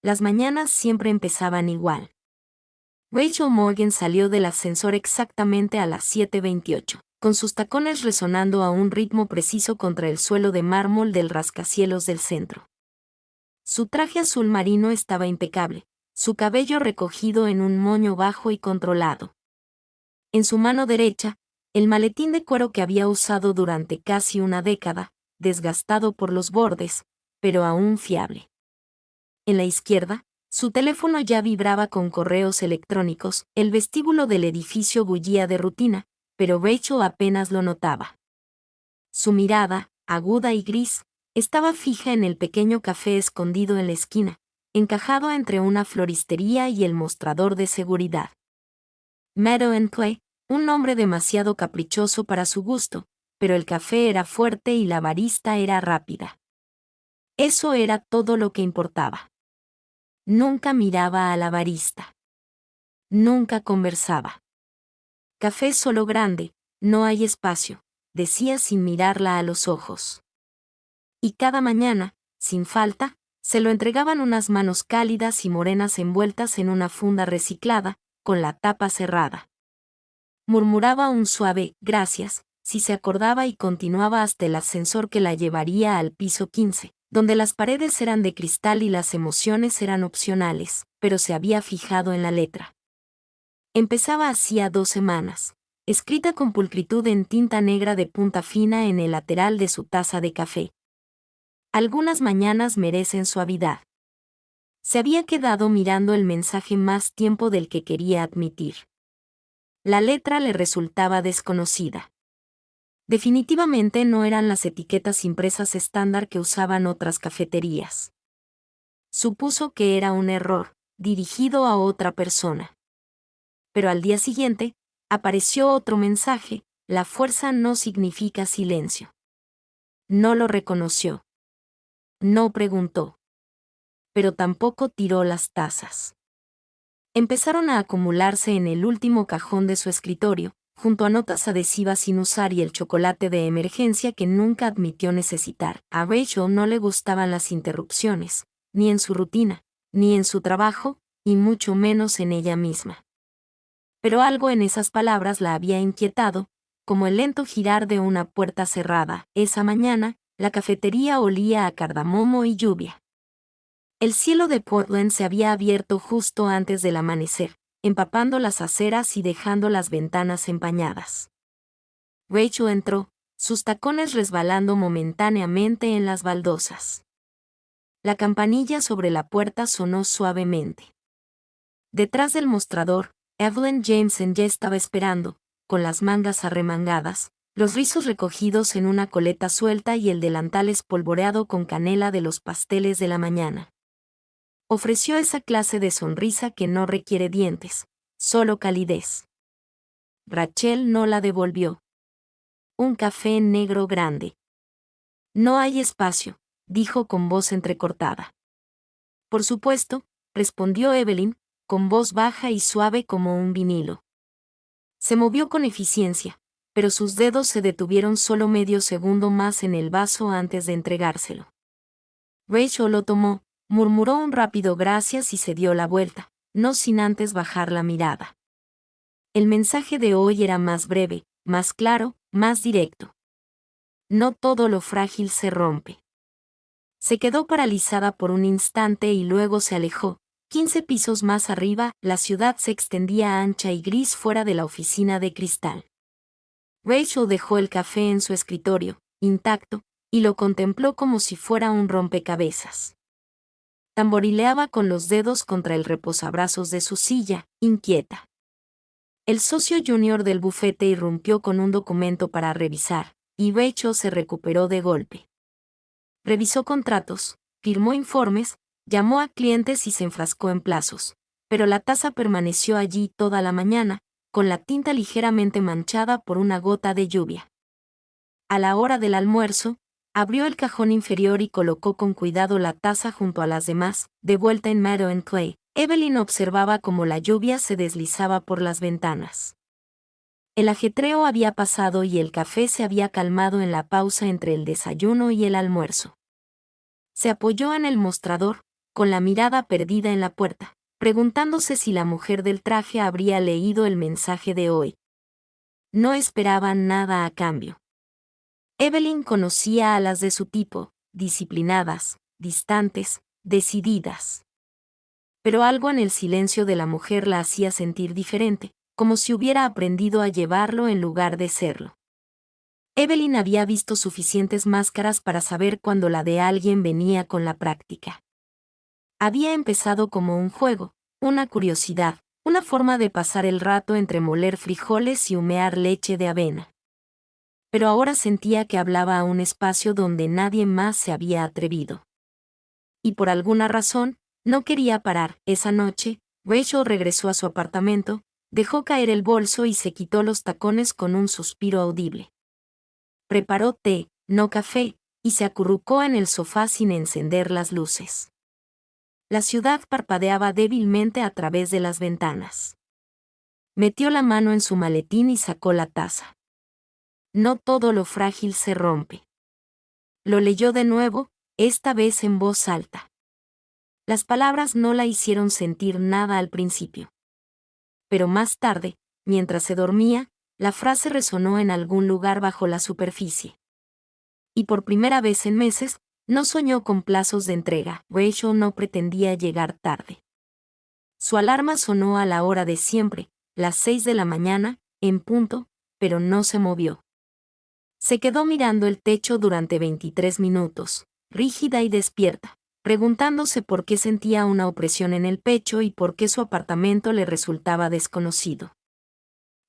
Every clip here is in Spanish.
las mañanas siempre empezaban igual. Rachel Morgan salió del ascensor exactamente a las 7:28, con sus tacones resonando a un ritmo preciso contra el suelo de mármol del rascacielos del centro. Su traje azul marino estaba impecable, su cabello recogido en un moño bajo y controlado. En su mano derecha, el maletín de cuero que había usado durante casi una década, desgastado por los bordes, pero aún fiable. En la izquierda, su teléfono ya vibraba con correos electrónicos, el vestíbulo del edificio bullía de rutina, pero Rachel apenas lo notaba. Su mirada, aguda y gris, estaba fija en el pequeño café escondido en la esquina, encajado entre una floristería y el mostrador de seguridad. Meadow and Clay, un nombre demasiado caprichoso para su gusto, pero el café era fuerte y la barista era rápida. Eso era todo lo que importaba. Nunca miraba a la barista. Nunca conversaba. Café solo grande, no hay espacio, decía sin mirarla a los ojos. Y cada mañana, sin falta, se lo entregaban unas manos cálidas y morenas envueltas en una funda reciclada, con la tapa cerrada. Murmuraba un suave «gracias», si se acordaba y continuaba hasta el ascensor que la llevaría al piso 15, donde las paredes eran de cristal y las emociones eran opcionales, pero se había fijado en la letra. Empezaba hacía 2 semanas, escrita con pulcritud en tinta negra de punta fina en el lateral de su taza de café. Algunas mañanas merecen suavidad. Se había quedado mirando el mensaje más tiempo del que quería admitir. La letra le resultaba desconocida. Definitivamente no eran las etiquetas impresas estándar que usaban otras cafeterías. Supuso que era un error, dirigido a otra persona. Pero al día siguiente, apareció otro mensaje: la fuerza no significa silencio. No lo reconoció. No preguntó. Pero tampoco tiró las tazas. Empezaron a acumularse en el último cajón de su escritorio, junto a notas adhesivas sin usar y el chocolate de emergencia que nunca admitió necesitar. A Rachel no le gustaban las interrupciones, ni en su rutina, ni en su trabajo, y mucho menos en ella misma. Pero algo en esas palabras la había inquietado, como el lento girar de una puerta cerrada. Esa mañana, la cafetería olía a cardamomo y lluvia. El cielo de Portland se había abierto justo antes del amanecer, empapando las aceras y dejando las ventanas empañadas. Rachel entró, sus tacones resbalando momentáneamente en las baldosas. La campanilla sobre la puerta sonó suavemente. Detrás del mostrador, Evelyn Jameson ya estaba esperando, con las mangas arremangadas, los rizos recogidos en una coleta suelta y el delantal espolvoreado con canela de los pasteles de la mañana. Ofreció esa clase de sonrisa que no requiere dientes, solo calidez. Rachel no la devolvió. Un café negro grande. No hay espacio, dijo con voz entrecortada. Por supuesto, respondió Evelyn, con voz baja y suave como un vinilo. Se movió con eficiencia, pero sus dedos se detuvieron solo medio segundo más en el vaso antes de entregárselo. Rachel lo tomó, murmuró un rápido gracias y se dio la vuelta, no sin antes bajar la mirada. El mensaje de hoy era más breve, más claro, más directo. No todo lo frágil se rompe. Se quedó paralizada por un instante y luego se alejó. 15 pisos más arriba, la ciudad se extendía ancha y gris fuera de la oficina de cristal. Rachel dejó el café en su escritorio, intacto, y lo contempló como si fuera un rompecabezas. Tamborileaba con los dedos contra el reposabrazos de su silla, inquieta. El socio junior del bufete irrumpió con un documento para revisar, y Rachel se recuperó de golpe. Revisó contratos, firmó informes, llamó a clientes y se enfrascó en plazos, pero la taza permaneció allí toda la mañana, con la tinta ligeramente manchada por una gota de lluvia. A la hora del almuerzo, abrió el cajón inferior y colocó con cuidado la taza junto a las demás. De vuelta en Meadow and Clay, Evelyn observaba cómo la lluvia se deslizaba por las ventanas. El ajetreo había pasado y el café se había calmado en la pausa entre el desayuno y el almuerzo. Se apoyó en el mostrador, con la mirada perdida en la puerta, preguntándose si la mujer del traje habría leído el mensaje de hoy. No esperaba nada a cambio. Evelyn conocía a las de su tipo, disciplinadas, distantes, decididas. Pero algo en el silencio de la mujer la hacía sentir diferente, como si hubiera aprendido a llevarlo en lugar de serlo. Evelyn había visto suficientes máscaras para saber cuando la de alguien venía con la práctica. Había empezado como un juego, una curiosidad, una forma de pasar el rato entre moler frijoles y humear leche de avena. Pero ahora sentía que hablaba a un espacio donde nadie más se había atrevido. Y por alguna razón, no quería parar. Esa noche, Rachel regresó a su apartamento, dejó caer el bolso y se quitó los tacones con un suspiro audible. Preparó té, no café, y se acurrucó en el sofá sin encender las luces. La ciudad parpadeaba débilmente a través de las ventanas. Metió la mano en su maletín y sacó la taza. No todo lo frágil se rompe. Lo leyó de nuevo, esta vez en voz alta. Las palabras no la hicieron sentir nada al principio. Pero más tarde, mientras se dormía, la frase resonó en algún lugar bajo la superficie. Y por primera vez en meses, no soñó con plazos de entrega. Rachel no pretendía llegar tarde. Su alarma sonó a la hora de siempre, las 6 de la mañana, en punto, pero no se movió. Se quedó mirando el techo durante 23 minutos, rígida y despierta, preguntándose por qué sentía una opresión en el pecho y por qué su apartamento le resultaba desconocido.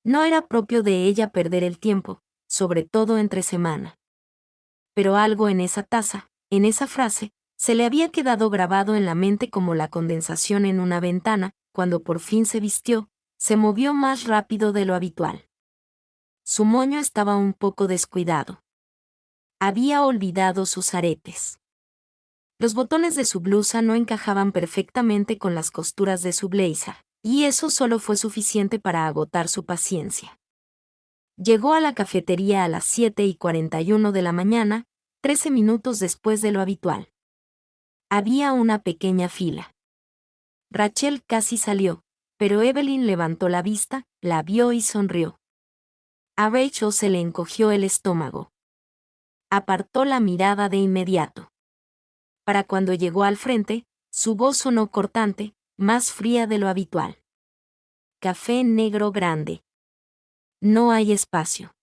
No era propio de ella perder el tiempo, sobre todo entre semana. Pero algo en esa taza, en esa frase, se le había quedado grabado en la mente como la condensación en una ventana. Cuando por fin se vistió, se movió más rápido de lo habitual. Su moño estaba un poco descuidado. Había olvidado sus aretes. Los botones de su blusa no encajaban perfectamente con las costuras de su blazer, y eso solo fue suficiente para agotar su paciencia. Llegó a la cafetería a las 7:41 de la mañana, 13 minutos después de lo habitual. Había una pequeña fila. Rachel casi salió, pero Evelyn levantó la vista, la vio y sonrió. A Rachel se le encogió el estómago. Apartó la mirada de inmediato. Para cuando llegó al frente, su voz sonó cortante, más fría de lo habitual. Café negro grande. No hay espacio.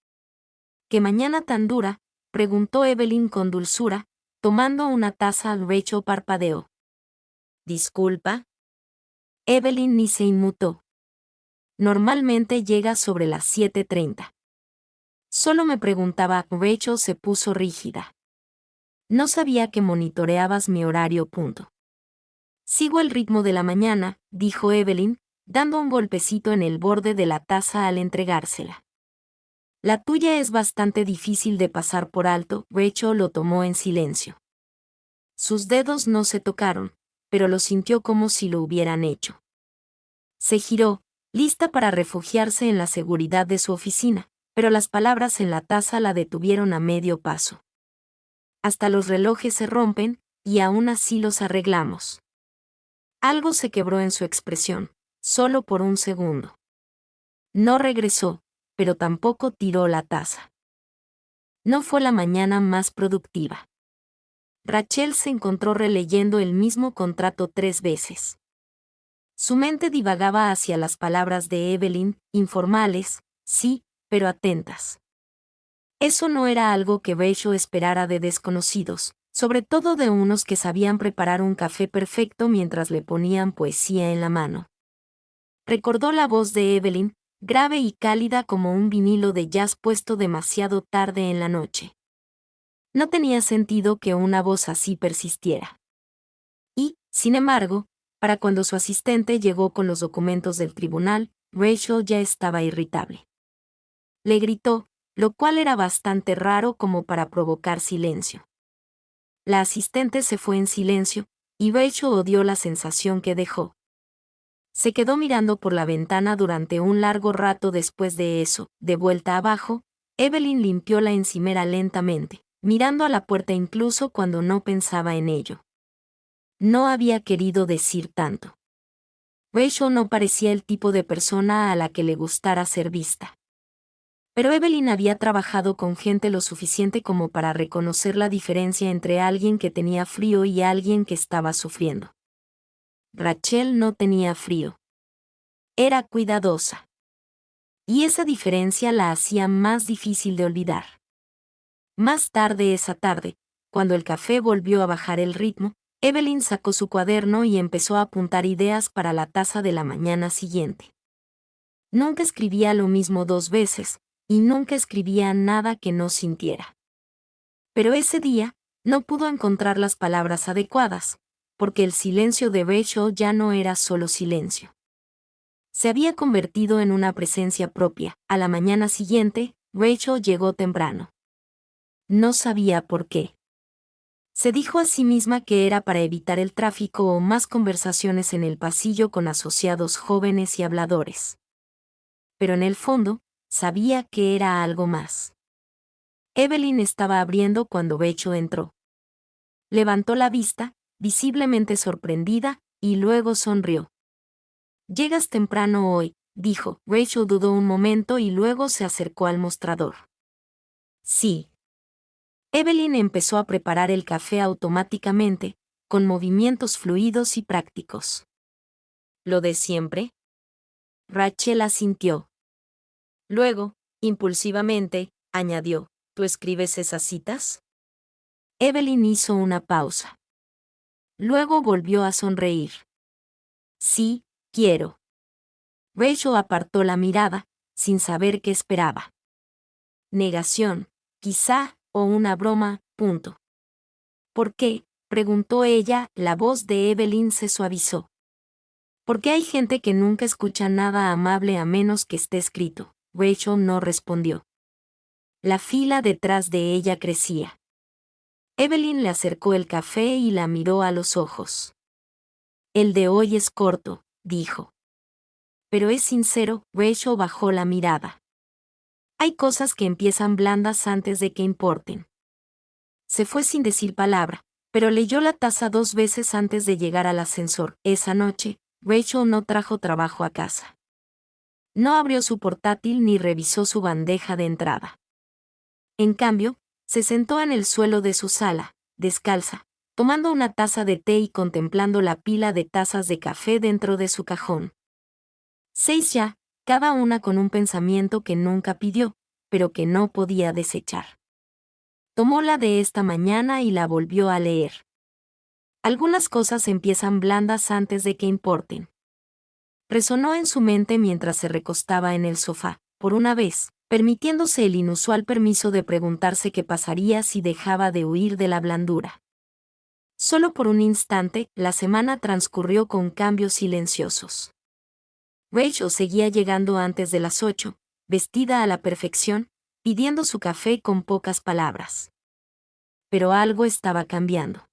¿Qué mañana tan dura?, preguntó Evelyn con dulzura, tomando una taza. Rachel parpadeó. ¿Disculpa? Evelyn ni se inmutó. Normalmente llega sobre las 7:30. Solo me preguntaba. Rachel se puso rígida. No sabía que monitoreabas mi horario. Sigo el ritmo de la mañana, dijo Evelyn, dando un golpecito en el borde de la taza al entregársela. La tuya es bastante difícil de pasar por alto. Rachel lo tomó en silencio. Sus dedos no se tocaron, pero lo sintió como si lo hubieran hecho. Se giró, lista para refugiarse en la seguridad de su oficina, pero las palabras en la taza la detuvieron a medio paso. Hasta los relojes se rompen, y aún así los arreglamos. Algo se quebró en su expresión, solo por un segundo. No regresó, pero tampoco tiró la taza. No fue la mañana más productiva. Rachel se encontró releyendo el mismo contrato 3 veces. Su mente divagaba hacia las palabras de Evelyn, informales, sí, pero atentas. Eso no era algo que Rachel esperara de desconocidos, sobre todo de unos que sabían preparar un café perfecto mientras le ponían poesía en la mano. Recordó la voz de Evelyn, grave y cálida como un vinilo de jazz puesto demasiado tarde en la noche. No tenía sentido que una voz así persistiera. Y, sin embargo, para cuando su asistente llegó con los documentos del tribunal, Rachel ya estaba irritable. Le gritó, lo cual era bastante raro como para provocar silencio. La asistente se fue en silencio, y Rachel odió la sensación que dejó. Se quedó mirando por la ventana durante un largo rato. Después de eso, de vuelta abajo, Evelyn limpió la encimera lentamente, mirando a la puerta incluso cuando no pensaba en ello. No había querido decir tanto. Rachel no parecía el tipo de persona a la que le gustara ser vista. Pero Evelyn había trabajado con gente lo suficiente como para reconocer la diferencia entre alguien que tenía frío y alguien que estaba sufriendo. Rachel no tenía frío. Era cuidadosa. Y esa diferencia la hacía más difícil de olvidar. Más tarde esa tarde, cuando el café volvió a bajar el ritmo, Evelyn sacó su cuaderno y empezó a apuntar ideas para la taza de la mañana siguiente. Nunca escribía lo mismo 2 veces, y nunca escribía nada que no sintiera. Pero ese día, no pudo encontrar las palabras adecuadas, porque el silencio de Rachel ya no era solo silencio. Se había convertido en una presencia propia. A la mañana siguiente, Rachel llegó temprano. No sabía por qué. Se dijo a sí misma que era para evitar el tráfico o más conversaciones en el pasillo con asociados jóvenes y habladores. Pero en el fondo, sabía que era algo más. Evelyn estaba abriendo cuando Rachel entró. Levantó la vista, visiblemente sorprendida, y luego sonrió. «Llegas temprano hoy», dijo. Rachel dudó un momento y luego se acercó al mostrador. «Sí». Evelyn empezó a preparar el café automáticamente, con movimientos fluidos y prácticos. «¿Lo de siempre?». Rachel asintió. Luego, impulsivamente, añadió, «¿Tú escribes esas citas?». Evelyn hizo una pausa. Luego volvió a sonreír. «Sí, quiero». Rachel apartó la mirada, sin saber qué esperaba. Negación, quizá, o una broma, punto. «¿Por qué?», preguntó ella, la voz de Evelyn se suavizó. «Porque hay gente que nunca escucha nada amable a menos que esté escrito». Rachel no respondió. La fila detrás de ella crecía. Evelyn le acercó el café y la miró a los ojos. «El de hoy es corto», dijo. «Pero es sincero». Rachel bajó la mirada. «Hay cosas que empiezan blandas antes de que importen». Se fue sin decir palabra, pero leyó la taza 2 veces antes de llegar al ascensor. Esa noche, Rachel no trajo trabajo a casa. No abrió su portátil ni revisó su bandeja de entrada. En cambio, se sentó en el suelo de su sala, descalza, tomando una taza de té y contemplando la pila de tazas de café dentro de su cajón. 6 ya, cada una con un pensamiento que nunca pidió, pero que no podía desechar. Tomó la de esta mañana y la volvió a leer. Algunas cosas empiezan blandas antes de que importen. Resonó en su mente mientras se recostaba en el sofá, por una vez, permitiéndose el inusual permiso de preguntarse qué pasaría si dejaba de huir de la blandura. Solo por un instante, la semana transcurrió con cambios silenciosos. Rachel seguía llegando antes de las 8, vestida a la perfección, pidiendo su café con pocas palabras. Pero algo estaba cambiando.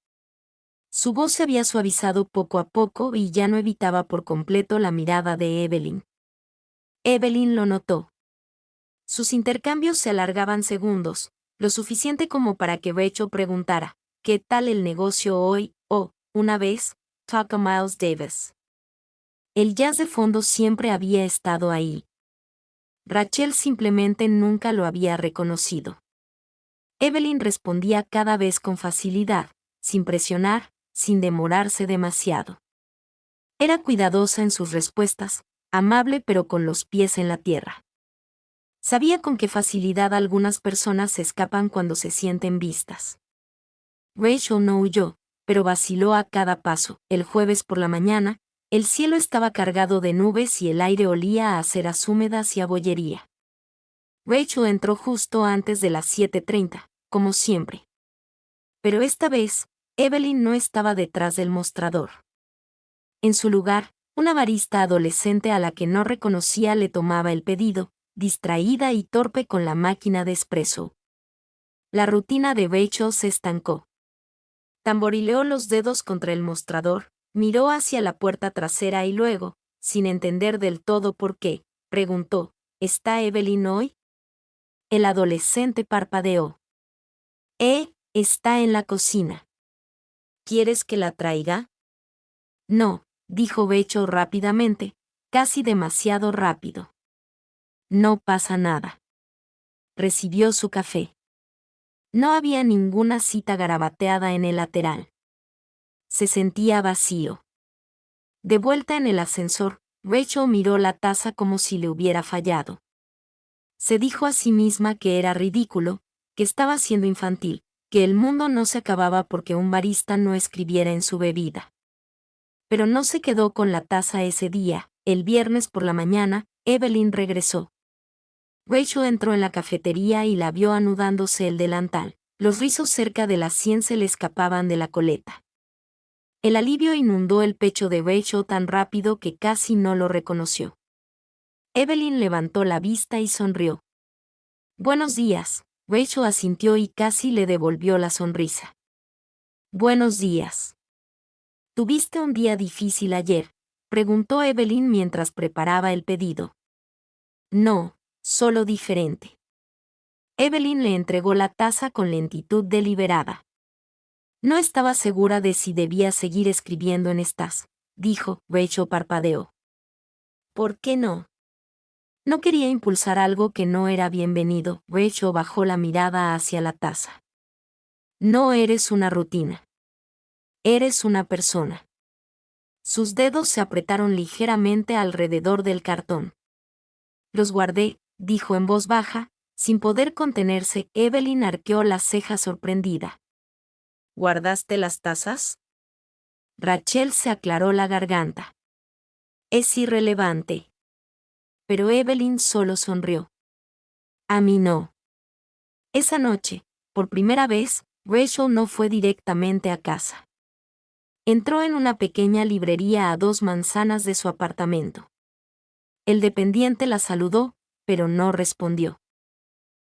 Su voz se había suavizado poco a poco y ya no evitaba por completo la mirada de Evelyn. Evelyn lo notó. Sus intercambios se alargaban segundos, lo suficiente como para que Rachel preguntara, «¿Qué tal el negocio hoy?», o, una vez, «Talk a Miles Davis». El jazz de fondo siempre había estado ahí. Rachel simplemente nunca lo había reconocido. Evelyn respondía cada vez con facilidad, sin presionar, sin demorarse demasiado. Era cuidadosa en sus respuestas, amable pero con los pies en la tierra. Sabía con qué facilidad algunas personas se escapan cuando se sienten vistas. Rachel no huyó, pero vaciló a cada paso. El jueves por la mañana, el cielo estaba cargado de nubes y el aire olía a ceras húmedas y a bollería. Rachel entró justo antes de las 7:30, como siempre. Pero esta vez, Evelyn no estaba detrás del mostrador. En su lugar, una barista adolescente a la que no reconocía le tomaba el pedido, distraída y torpe con la máquina de espresso. La rutina de Rachel se estancó. Tamborileó los dedos contra el mostrador, miró hacia la puerta trasera y luego, sin entender del todo por qué, preguntó, ¿está Evelyn hoy? El adolescente parpadeó. Está en la cocina. ¿Quieres que la traiga? No, dijo Rachel rápidamente, casi demasiado rápido. No pasa nada. Recibió su café. No había ninguna cita garabateada en el lateral. Se sentía vacío. De vuelta en el ascensor, Rachel miró la taza como si le hubiera fallado. Se dijo a sí misma que era ridículo, que estaba siendo infantil, que el mundo no se acababa porque un barista no escribiera en su bebida. Pero no se quedó con la taza ese día. El viernes por la mañana, Evelyn regresó. Rachel entró en la cafetería y la vio anudándose el delantal. Los rizos cerca de la sien se le escapaban de la coleta. El alivio inundó el pecho de Rachel tan rápido que casi no lo reconoció. Evelyn levantó la vista y sonrió. Buenos días, Rachel asintió y casi le devolvió la sonrisa. Buenos días. ¿Tuviste un día difícil ayer?, preguntó Evelyn mientras preparaba el pedido. No, solo diferente. Evelyn le entregó la taza con lentitud deliberada. No estaba segura de si debía seguir escribiendo en estas, dijo. Rachel parpadeó. ¿Por qué no? No quería impulsar algo que no era bienvenido. Rachel bajó la mirada hacia la taza. No eres una rutina. Eres una persona. Sus dedos se apretaron ligeramente alrededor del cartón. Los guardé, dijo en voz baja, sin poder contenerse. Evelyn arqueó las cejas sorprendida. ¿Guardaste las tazas? Rachel se aclaró la garganta. Es irrelevante. Pero Evelyn solo sonrió. A mí no. Esa noche, por primera vez, Rachel no fue directamente a casa. Entró en una pequeña librería a 2 manzanas de su apartamento. El dependiente la saludó, pero no respondió.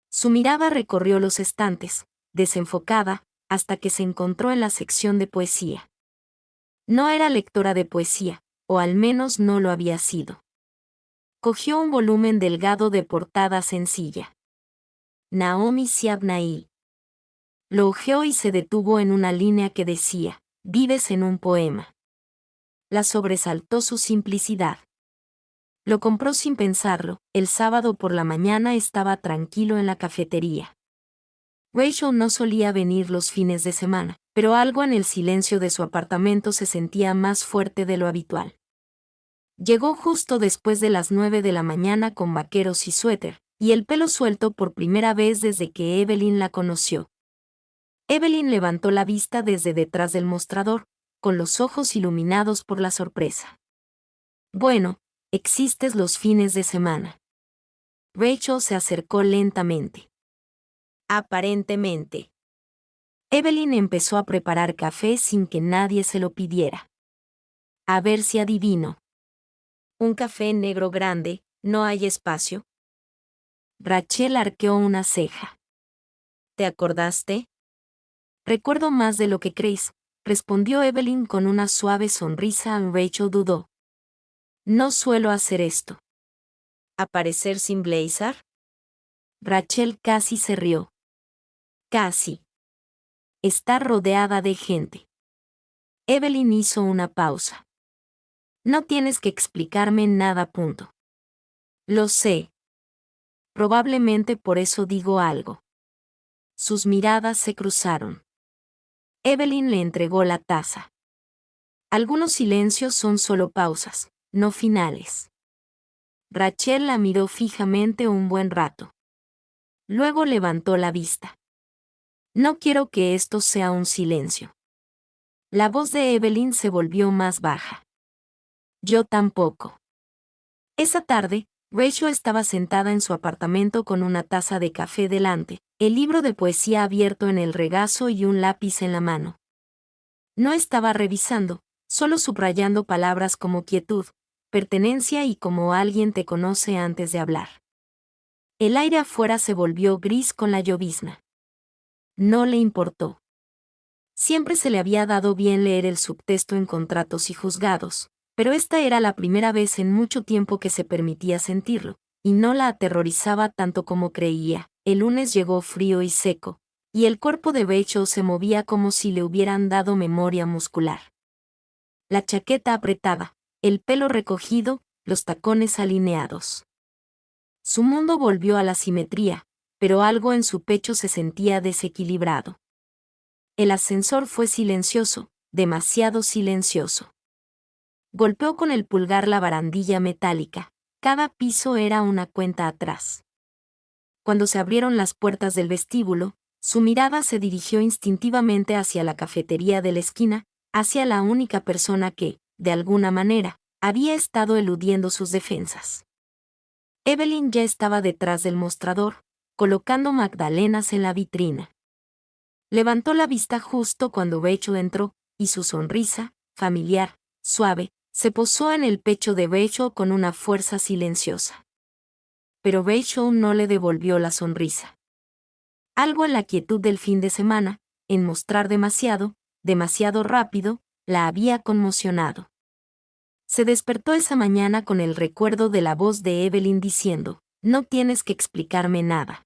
Su mirada recorrió los estantes, desenfocada, hasta que se encontró en la sección de poesía. No era lectora de poesía, o al menos no lo había sido. Cogió un volumen delgado de portada sencilla. Naomi Siabnail. Lo hojeó y se detuvo en una línea que decía, «Vives en un poema». La sobresaltó su simplicidad. Lo compró sin pensarlo. El sábado por la mañana estaba tranquilo en la cafetería. Rachel no solía venir los fines de semana, pero algo en el silencio de su apartamento se sentía más fuerte de lo habitual. Llegó justo después de las 9 de la mañana con vaqueros y suéter, y el pelo suelto por primera vez desde que Evelyn la conoció. Evelyn levantó la vista desde detrás del mostrador, con los ojos iluminados por la sorpresa. Bueno, existes los fines de semana. Rachel se acercó lentamente. Aparentemente. Evelyn empezó a preparar café sin que nadie se lo pidiera. A ver si adivino. Un café negro grande, ¿no hay espacio? Rachel arqueó una ceja. ¿Te acordaste? Recuerdo más de lo que crees, respondió Evelyn con una suave sonrisa. Rachel dudó. No suelo hacer esto. ¿Aparecer sin blazer? Rachel casi se rió. Casi. Está rodeada de gente. Evelyn hizo una pausa. No tienes que explicarme nada. Lo sé. Probablemente por eso digo algo. Sus miradas se cruzaron. Evelyn le entregó la taza. Algunos silencios son solo pausas, no finales. Rachel la miró fijamente un buen rato. Luego levantó la vista. No quiero que esto sea un silencio. La voz de Evelyn se volvió más baja. Yo tampoco. Esa tarde, Rachel estaba sentada en su apartamento con una taza de café delante, el libro de poesía abierto en el regazo y un lápiz en la mano. No estaba revisando, solo subrayando palabras como quietud, pertenencia y como alguien te conoce antes de hablar. El aire afuera se volvió gris con la llovizna. No le importó. Siempre se le había dado bien leer el subtexto en contratos y juzgados, pero esta era la primera vez en mucho tiempo que se permitía sentirlo, y no la aterrorizaba tanto como creía. El lunes llegó frío y seco, y el cuerpo de Rachel se movía como si le hubieran dado memoria muscular. La chaqueta apretada, el pelo recogido, los tacones alineados. Su mundo volvió a la simetría, pero algo en su pecho se sentía desequilibrado. El ascensor fue silencioso, demasiado silencioso. Golpeó con el pulgar la barandilla metálica. Cada piso era una cuenta atrás. Cuando se abrieron las puertas del vestíbulo, su mirada se dirigió instintivamente hacia la cafetería de la esquina, hacia la única persona que, de alguna manera, había estado eludiendo sus defensas. Evelyn ya estaba detrás del mostrador, colocando magdalenas en la vitrina. Levantó la vista justo cuando Rachel entró, y su sonrisa, familiar, suave, se posó en el pecho de Rachel con una fuerza silenciosa. Pero Rachel no le devolvió la sonrisa. Algo en la quietud del fin de semana, en mostrar demasiado, demasiado rápido, la había conmocionado. Se despertó esa mañana con el recuerdo de la voz de Evelyn diciendo, «No tienes que explicarme nada».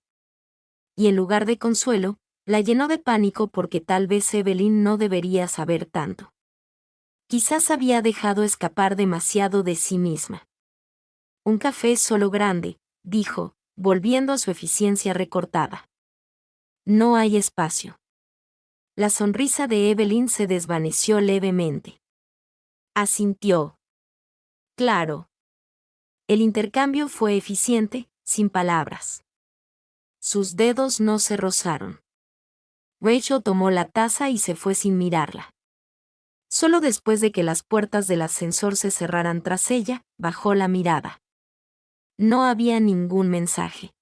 Y en lugar de consuelo, la llenó de pánico porque tal vez Evelyn no debería saber tanto. Quizás había dejado escapar demasiado de sí misma. «Un café solo grande», dijo, volviendo a su eficiencia recortada. «No hay espacio». La sonrisa de Evelyn se desvaneció levemente. Asintió. Claro. El intercambio fue eficiente, sin palabras. Sus dedos no se rozaron. Rachel tomó la taza y se fue sin mirarla. Solo después de que las puertas del ascensor se cerraran tras ella, bajó la mirada. No había ningún mensaje.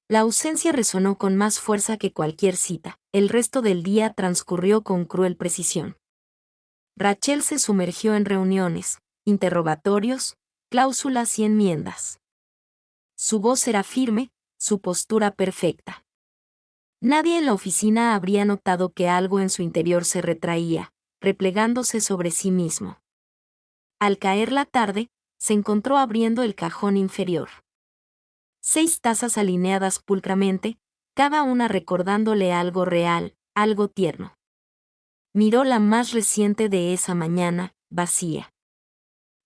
La ausencia resonó con más fuerza que cualquier cita. El resto del día transcurrió con cruel precisión. Rachel se sumergió en reuniones, interrogatorios, cláusulas y enmiendas. Su voz era firme, su postura perfecta. Nadie en la oficina habría notado que algo en su interior se retraía, replegándose sobre sí mismo. Al caer la tarde, se encontró abriendo el cajón inferior. 6 tazas alineadas pulcramente, cada una recordándole algo real, algo tierno. Miró la más reciente de esa mañana, vacía.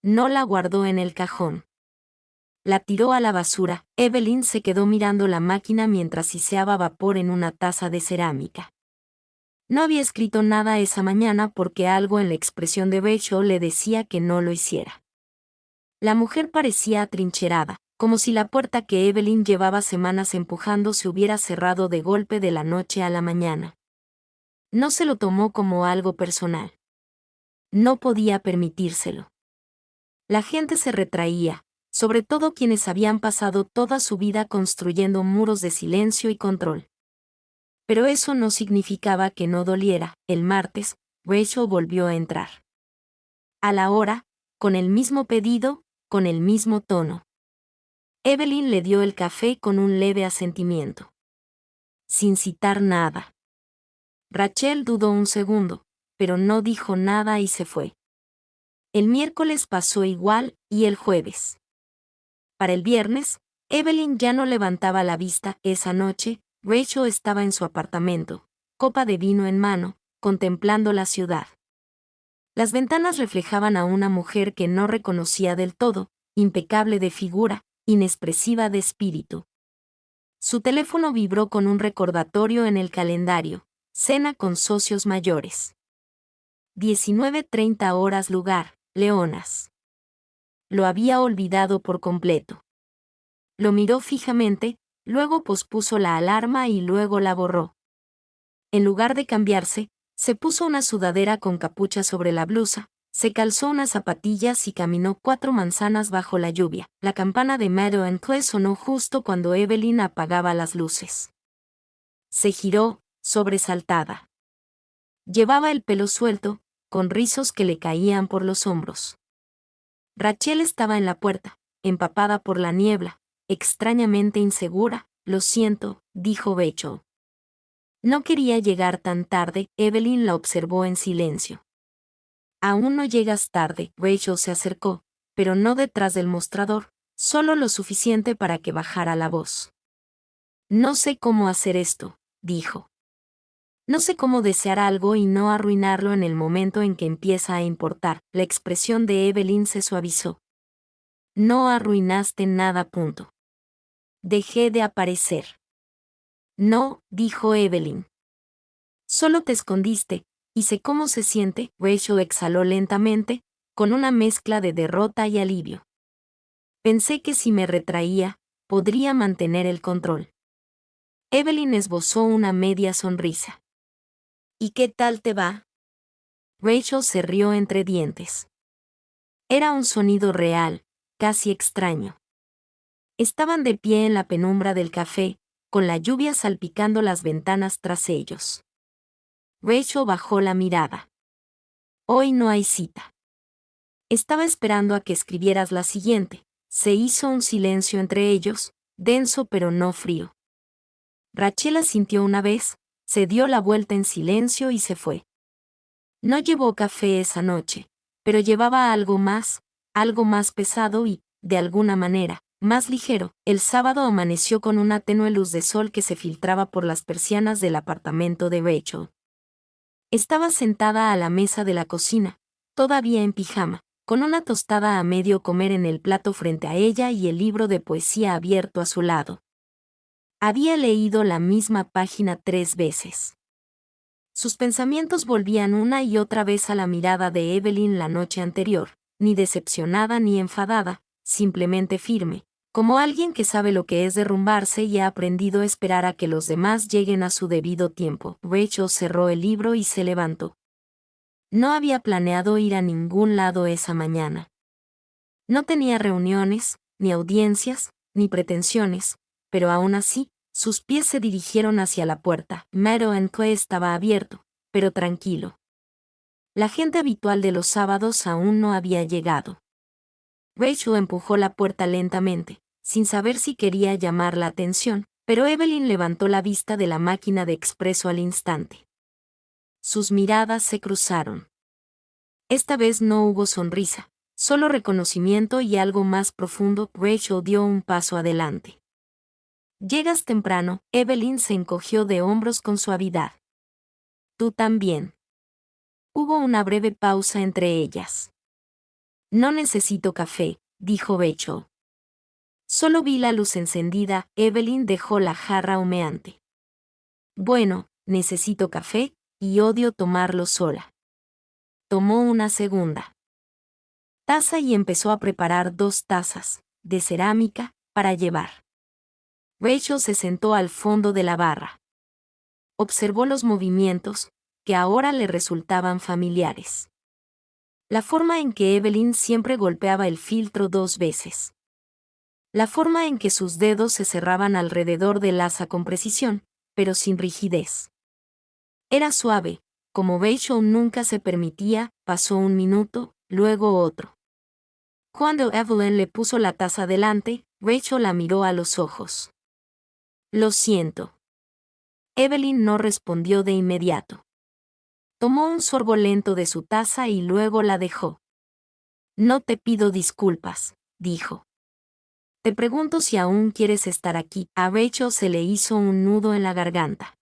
No la guardó en el cajón. La tiró a la basura. Evelyn se quedó mirando la máquina mientras siseaba vapor en una taza de cerámica. No había escrito nada esa mañana porque algo en la expresión de Rachel le decía que no lo hiciera. La mujer parecía atrincherada, como si la puerta que Evelyn llevaba semanas empujando se hubiera cerrado de golpe de la noche a la mañana. No se lo tomó como algo personal. No podía permitírselo. La gente se retraía, sobre todo quienes habían pasado toda su vida construyendo muros de silencio y control. Pero eso no significaba que no doliera. El martes, Rachel volvió a entrar. A la hora, con el mismo pedido, con el mismo tono. Evelyn le dio el café con un leve asentimiento. Sin citar nada. Rachel dudó un segundo, pero no dijo nada y se fue. El miércoles pasó igual, y el jueves. Para el viernes, Evelyn ya no levantaba la vista. Esa noche, Rachel estaba en su apartamento, copa de vino en mano, contemplando la ciudad. Las ventanas reflejaban a una mujer que no reconocía del todo, impecable de figura, inexpresiva de espíritu. Su teléfono vibró con un recordatorio en el calendario: cena con socios mayores. 19:30 horas lugar, Leonas. Lo había olvidado por completo. Lo miró fijamente, luego pospuso la alarma y luego la borró. En lugar de cambiarse, se puso una sudadera con capucha sobre la blusa, se calzó unas zapatillas y caminó 4 manzanas bajo la lluvia. La campana de Meadow and Close sonó justo cuando Evelyn apagaba las luces. Se giró, sobresaltada. Llevaba el pelo suelto, con rizos que le caían por los hombros. Rachel estaba en la puerta, empapada por la niebla, extrañamente insegura. «Lo siento», dijo Rachel. No quería llegar tan tarde. Evelyn la observó en silencio. «Aún no llegas tarde». Rachel se acercó, pero no detrás del mostrador, solo lo suficiente para que bajara la voz. «No sé cómo hacer esto», dijo. No sé cómo desear algo y no arruinarlo en el momento en que empieza a importar. La expresión de Evelyn se suavizó. No arruinaste nada. Punto. Dejé de aparecer. No, dijo Evelyn. Solo te escondiste, y sé cómo se siente. Rachel exhaló lentamente, con una mezcla de derrota y alivio. Pensé que si me retraía, podría mantener el control. Evelyn esbozó una media sonrisa. ¿Y qué tal te va? Rachel se rió entre dientes. Era un sonido real, casi extraño. Estaban de pie en la penumbra del café, con la lluvia salpicando las ventanas tras ellos. Rachel bajó la mirada. Hoy no hay cita. Estaba esperando a que escribieras la siguiente. Se hizo un silencio entre ellos, denso pero no frío. Rachel asintió una vez, se dio la vuelta en silencio y se fue. No llevó café esa noche, pero llevaba algo más pesado y, de alguna manera, más ligero. El sábado amaneció con una tenue luz de sol que se filtraba por las persianas del apartamento de Rachel. Estaba sentada a la mesa de la cocina, todavía en pijama, con una tostada a medio comer en el plato frente a ella y el libro de poesía abierto a su lado. Había leído la misma página 3 veces. Sus pensamientos volvían una y otra vez a la mirada de Evelyn la noche anterior, ni decepcionada ni enfadada, simplemente firme, como alguien que sabe lo que es derrumbarse y ha aprendido a esperar a que los demás lleguen a su debido tiempo. Rachel cerró el libro y se levantó. No había planeado ir a ningún lado esa mañana. No tenía reuniones, ni audiencias, ni pretensiones, pero aún así, sus pies se dirigieron hacia la puerta. Meadow & Co. estaba abierto, pero tranquilo. La gente habitual de los sábados aún no había llegado. Rachel empujó la puerta lentamente, sin saber si quería llamar la atención, pero Evelyn levantó la vista de la máquina de expreso al instante. Sus miradas se cruzaron. Esta vez no hubo sonrisa, solo reconocimiento y algo más profundo. Rachel dio un paso adelante. Llegas temprano. Evelyn se encogió de hombros con suavidad. Tú también. Hubo una breve pausa entre ellas. No necesito café, dijo Rachel. Solo vi la luz encendida. Evelyn dejó la jarra humeante. Bueno, necesito café, y odio tomarlo sola. Tomó una segunda taza y empezó a preparar 2 tazas, de cerámica, para llevar. Rachel se sentó al fondo de la barra. Observó los movimientos, que ahora le resultaban familiares. La forma en que Evelyn siempre golpeaba el filtro 2 veces. La forma en que sus dedos se cerraban alrededor del asa con precisión, pero sin rigidez. Era suave, como Rachel nunca se permitía. Pasó un minuto, luego otro. Cuando Evelyn le puso la taza delante, Rachel la miró a los ojos. Lo siento. Evelyn no respondió de inmediato. Tomó un sorbo lento de su taza y luego la dejó. No te pido disculpas, dijo. Te pregunto si aún quieres estar aquí. A Rachel se le hizo un nudo en la garganta.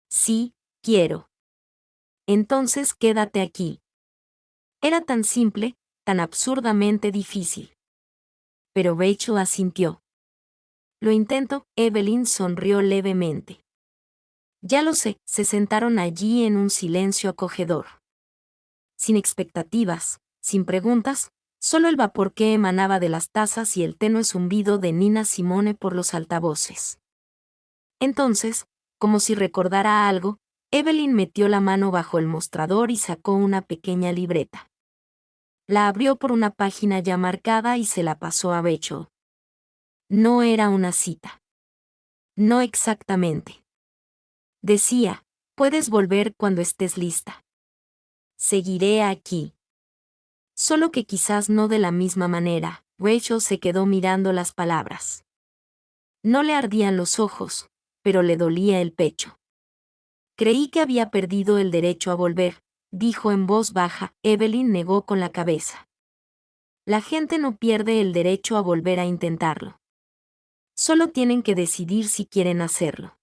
Sí, quiero. Entonces quédate aquí. Era tan simple, tan absurdamente difícil. Pero Rachel asintió. Lo intento. Evelyn sonrió levemente. Ya lo sé. Se sentaron allí en un silencio acogedor. Sin expectativas, sin preguntas, solo el vapor que emanaba de las tazas y el tenue zumbido de Nina Simone por los altavoces. Entonces, como si recordara algo, Evelyn metió la mano bajo el mostrador y sacó una pequeña libreta. La abrió por una página ya marcada y se la pasó a Rachel. No era una cita. No exactamente. Decía, puedes volver cuando estés lista. Seguiré aquí. Solo que quizás no de la misma manera. Rachel se quedó mirando las palabras. No le ardían los ojos, pero le dolía el pecho. Creí que había perdido el derecho a volver, dijo en voz baja. Evelyn negó con la cabeza. La gente no pierde el derecho a volver a intentarlo. Solo tienen que decidir si quieren hacerlo.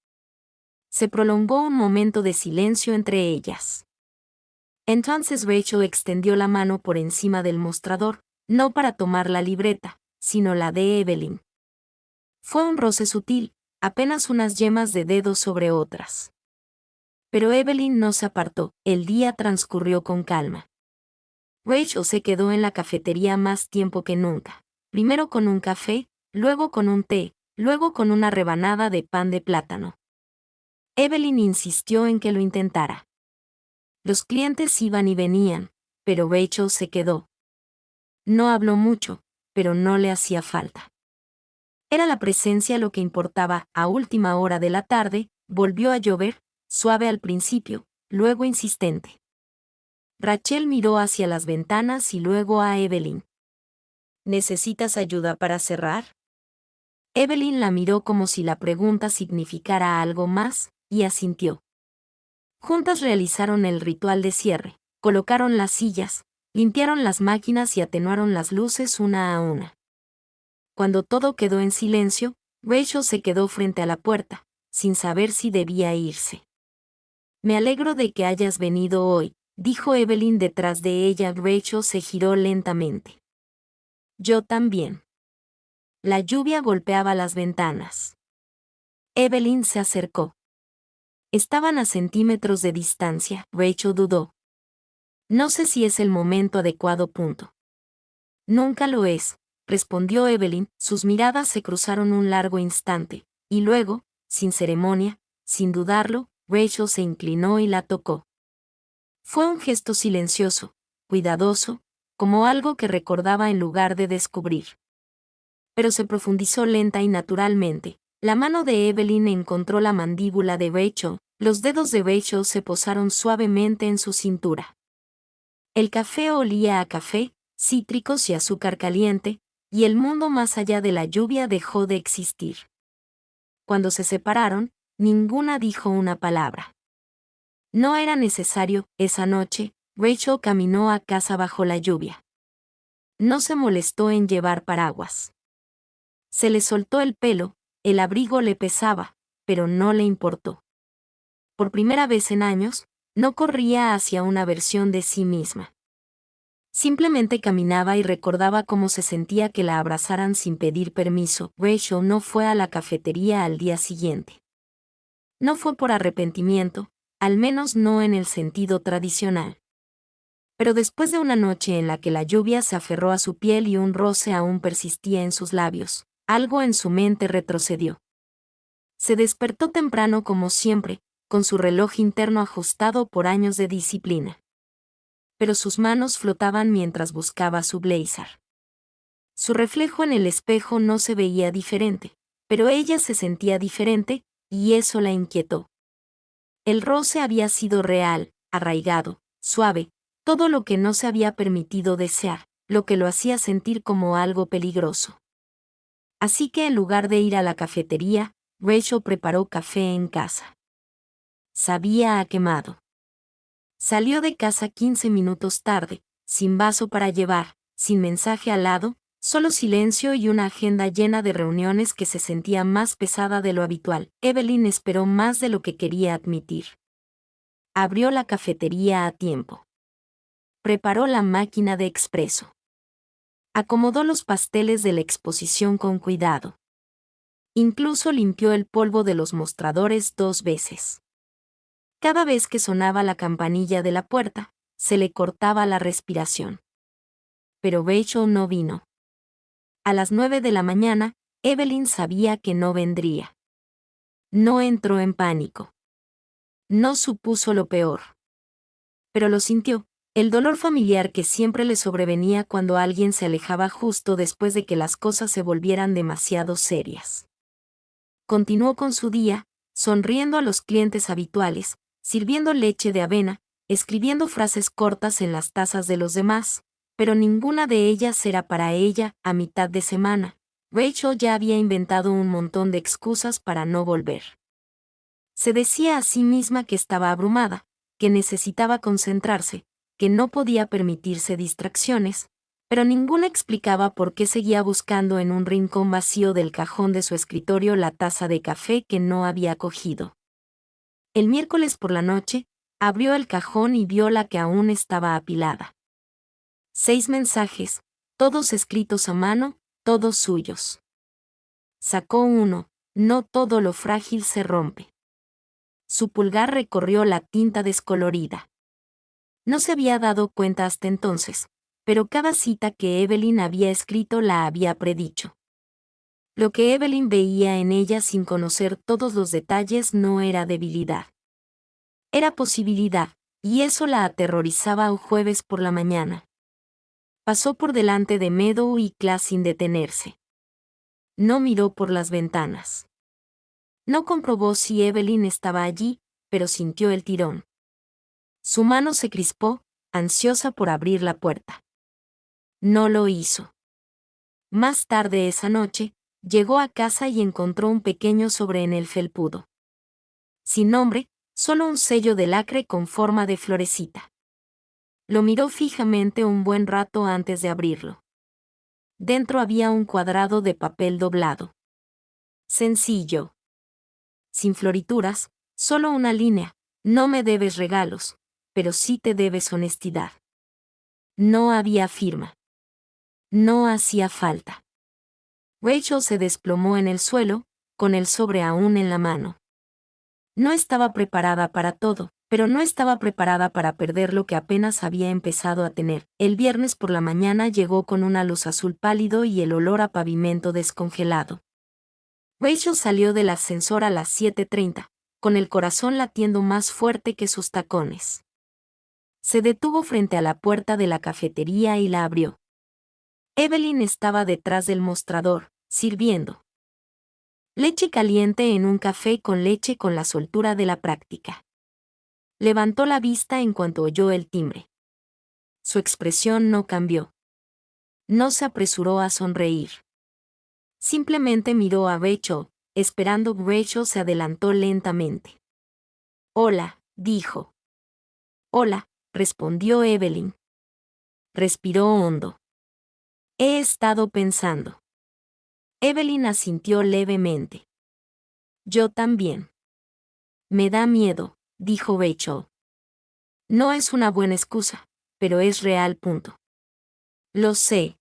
Se prolongó un momento de silencio entre ellas. Entonces Rachel extendió la mano por encima del mostrador, no para tomar la libreta, sino la de Evelyn. Fue un roce sutil, apenas unas yemas de dedos sobre otras. Pero Evelyn no se apartó, el día transcurrió con calma. Rachel se quedó en la cafetería más tiempo que nunca, primero con un café, luego con un té, luego con una rebanada de pan de plátano. Evelyn insistió en que lo intentara. Los clientes iban y venían, pero Rachel se quedó. No habló mucho, pero no le hacía falta. Era la presencia lo que importaba. A última hora de la tarde, volvió a llover, suave al principio, luego insistente. Rachel miró hacia las ventanas y luego a Evelyn. ¿Necesitas ayuda para cerrar? Evelyn la miró como si la pregunta significara algo más, y asintió. Juntas realizaron el ritual de cierre, colocaron las sillas, limpiaron las máquinas y atenuaron las luces una a una. Cuando todo quedó en silencio, Rachel se quedó frente a la puerta, sin saber si debía irse. Me alegro de que hayas venido hoy, dijo Evelyn detrás de ella. Rachel se giró lentamente. Yo también. La lluvia golpeaba las ventanas. Evelyn se acercó. Estaban a centímetros de distancia. Rachel dudó. No sé si es el momento adecuado. Nunca lo es, respondió Evelyn. Sus miradas se cruzaron un largo instante, y luego, sin ceremonia, sin dudarlo, Rachel se inclinó y la tocó. Fue un gesto silencioso, cuidadoso, como algo que recordaba en lugar de descubrir. Pero se profundizó lenta y naturalmente. La mano de Evelyn encontró la mandíbula de Rachel, los dedos de Rachel se posaron suavemente en su cintura. El café olía a café, cítricos y azúcar caliente, y el mundo más allá de la lluvia dejó de existir. Cuando se separaron, ninguna dijo una palabra. No era necesario. Esa noche, Rachel caminó a casa bajo la lluvia. No se molestó en llevar paraguas. Se le soltó el pelo, el abrigo le pesaba, pero no le importó. Por primera vez en años, no corría hacia una versión de sí misma. Simplemente caminaba y recordaba cómo se sentía que la abrazaran sin pedir permiso. Rachel no fue a la cafetería al día siguiente. No fue por arrepentimiento, al menos no en el sentido tradicional. Pero después de una noche en la que la lluvia se aferró a su piel y un roce aún persistía en sus labios, algo en su mente retrocedió. Se despertó temprano como siempre, con su reloj interno ajustado por años de disciplina. Pero sus manos flotaban mientras buscaba su blazer. Su reflejo en el espejo no se veía diferente, pero ella se sentía diferente, y eso la inquietó. El roce había sido real, arraigado, suave, todo lo que no se había permitido desear, lo que lo hacía sentir como algo peligroso. Así que en lugar de ir a la cafetería, Rachel preparó café en casa. Sabía a quemado. Salió de casa 15 minutos tarde, sin vaso para llevar, sin mensaje al lado, solo silencio y una agenda llena de reuniones que se sentía más pesada de lo habitual. Evelyn esperó más de lo que quería admitir. Abrió la cafetería a tiempo. Preparó la máquina de expreso. Acomodó los pasteles de la exposición con cuidado. Incluso limpió el polvo de los mostradores 2 veces. Cada vez que sonaba la campanilla de la puerta, se le cortaba la respiración. Pero Rachel no vino. A las 9 de la mañana, Evelyn sabía que no vendría. No entró en pánico. No supuso lo peor. Pero lo sintió, el dolor familiar que siempre le sobrevenía cuando alguien se alejaba justo después de que las cosas se volvieran demasiado serias. Continuó con su día, sonriendo a los clientes habituales, sirviendo leche de avena, escribiendo frases cortas en las tazas de los demás, pero ninguna de ellas era para ella. A mitad de semana, Rachel ya había inventado un montón de excusas para no volver. Se decía a sí misma que estaba abrumada, que necesitaba concentrarse, que no podía permitirse distracciones, pero ninguna explicaba por qué seguía buscando en un rincón vacío del cajón de su escritorio la taza de café que no había cogido. El miércoles por la noche, abrió el cajón y vio la que aún estaba apilada. 6 mensajes, todos escritos a mano, todos suyos. Sacó uno, no todo lo frágil se rompe. Su pulgar recorrió la tinta descolorida. No se había dado cuenta hasta entonces, pero cada cita que Evelyn había escrito la había predicho. Lo que Evelyn veía en ella sin conocer todos los detalles no era debilidad. Era posibilidad, y eso la aterrorizaba un jueves por la mañana. Pasó por delante de Meadow y Class sin detenerse. No miró por las ventanas. No comprobó si Evelyn estaba allí, pero sintió el tirón. Su mano se crispó, ansiosa por abrir la puerta. No lo hizo. Más tarde esa noche, llegó a casa y encontró un pequeño sobre en el felpudo. Sin nombre, solo un sello de lacre con forma de florecita. Lo miró fijamente un buen rato antes de abrirlo. Dentro había un cuadrado de papel doblado. Sencillo. Sin florituras, solo una línea. No me debes regalos, pero sí te debes honestidad. No había firma. No hacía falta. Rachel se desplomó en el suelo, con el sobre aún en la mano. No estaba preparada para todo, pero no estaba preparada para perder lo que apenas había empezado a tener. El viernes por la mañana llegó con una luz azul pálido y el olor a pavimento descongelado. Rachel salió del ascensor a las 7:30, con el corazón latiendo más fuerte que sus tacones. Se detuvo frente a la puerta de la cafetería y la abrió. Evelyn estaba detrás del mostrador, sirviendo leche caliente en un café con leche con la soltura de la práctica. Levantó la vista en cuanto oyó el timbre. Su expresión no cambió. No se apresuró a sonreír. Simplemente miró a Rachel, esperando. Rachel se adelantó lentamente. «Hola», dijo. «Hola», respondió Evelyn. Respiró hondo. «He estado pensando». Evelyn asintió levemente. «Yo también». «Me da miedo», dijo Rachel. «No es una buena excusa, pero es real. Lo sé.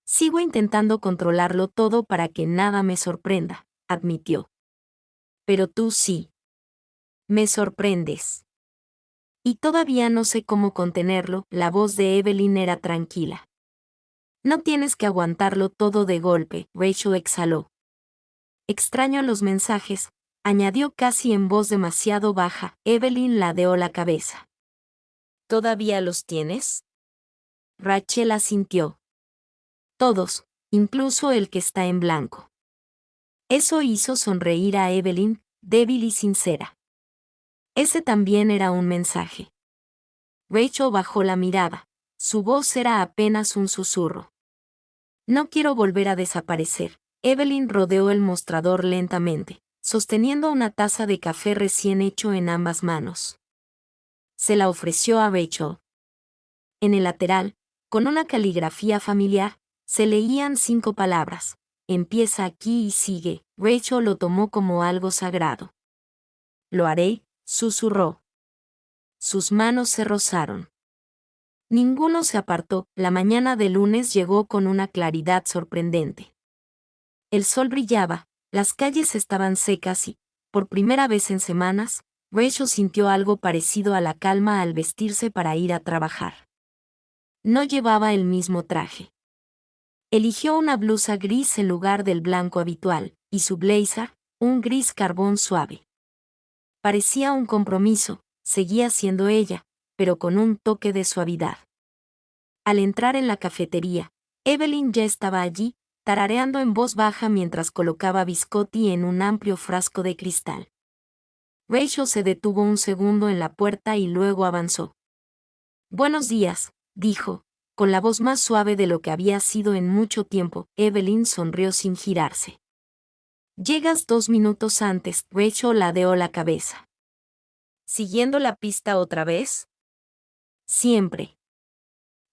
Sigo intentando controlarlo todo para que nada me sorprenda», admitió. «Pero tú sí. Me sorprendes». «Y todavía no sé cómo contenerlo», la voz de Evelyn era tranquila. «No tienes que aguantarlo todo de golpe», Rachel exhaló. «Extraño los mensajes», añadió casi en voz demasiado baja. Evelyn ladeó la cabeza. «¿Todavía los tienes?» Rachel asintió. «Todos, incluso el que está en blanco». Eso hizo sonreír a Evelyn, débil y sincera. Ese también era un mensaje. Rachel bajó la mirada. Su voz era apenas un susurro. «No quiero volver a desaparecer». Evelyn rodeó el mostrador lentamente, sosteniendo una taza de café recién hecho en ambas manos. Se la ofreció a Rachel. En el lateral, con una caligrafía familiar, se leían 5 palabras. «Empieza aquí y sigue». Rachel lo tomó como algo sagrado. «Lo haré», susurró. Sus manos se rozaron. Ninguno se apartó. La mañana de lunes llegó con una claridad sorprendente. El sol brillaba, las calles estaban secas y, por primera vez en semanas, Rachel sintió algo parecido a la calma al vestirse para ir a trabajar. No llevaba el mismo traje. Eligió una blusa gris en lugar del blanco habitual, y su blazer, un gris carbón suave. Parecía un compromiso, seguía siendo ella, pero con un toque de suavidad. Al entrar en la cafetería, Evelyn ya estaba allí, tarareando en voz baja mientras colocaba biscotti en un amplio frasco de cristal. Rachel se detuvo un segundo en la puerta y luego avanzó. «Buenos días», dijo, con la voz más suave de lo que había sido en mucho tiempo. Evelyn sonrió sin girarse. «Llegas 2 minutos antes», Rachel ladeó la cabeza. «¿Siguiendo la pista otra vez?» «Siempre».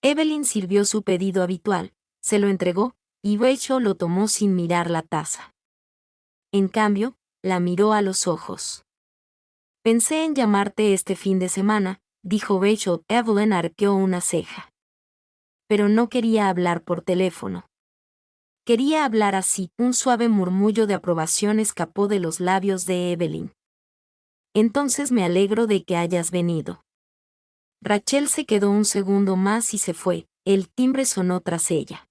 Evelyn sirvió su pedido habitual, se lo entregó, y Rachel lo tomó sin mirar la taza. En cambio, la miró a los ojos. Pensé en llamarte este fin de semana, dijo Rachel. Evelyn arqueó una ceja. Pero no quería hablar por teléfono. Quería hablar así. Un suave murmullo de aprobación escapó de los labios de Evelyn. Entonces me alegro de que hayas venido. Rachel se quedó un segundo más y se fue. El timbre sonó tras ella.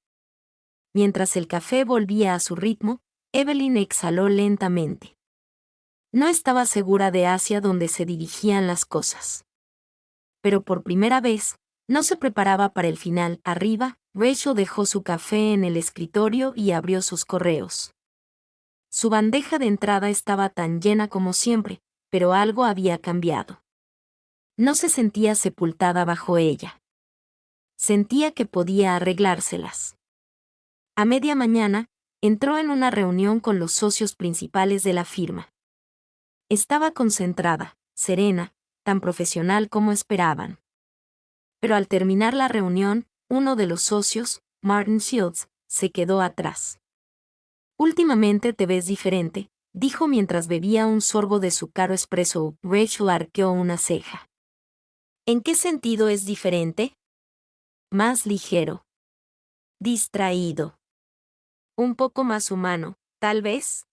Mientras el café volvía a su ritmo, Evelyn exhaló lentamente. No estaba segura de hacia dónde se dirigían las cosas. Pero por primera vez, no se preparaba para el final. Arriba, Rachel dejó su café en el escritorio y abrió sus correos. Su bandeja de entrada estaba tan llena como siempre, pero algo había cambiado. No se sentía sepultada bajo ella. Sentía que podía arreglárselas. A media mañana, entró en una reunión con los socios principales de la firma. Estaba concentrada, serena, tan profesional como esperaban. Pero al terminar la reunión, uno de los socios, Martin Shields, se quedó atrás. Últimamente te ves diferente, dijo mientras bebía un sorbo de su caro espresso. Rachel arqueó una ceja. ¿En qué sentido es diferente? Más ligero. Distraído. Un poco más humano, tal vez.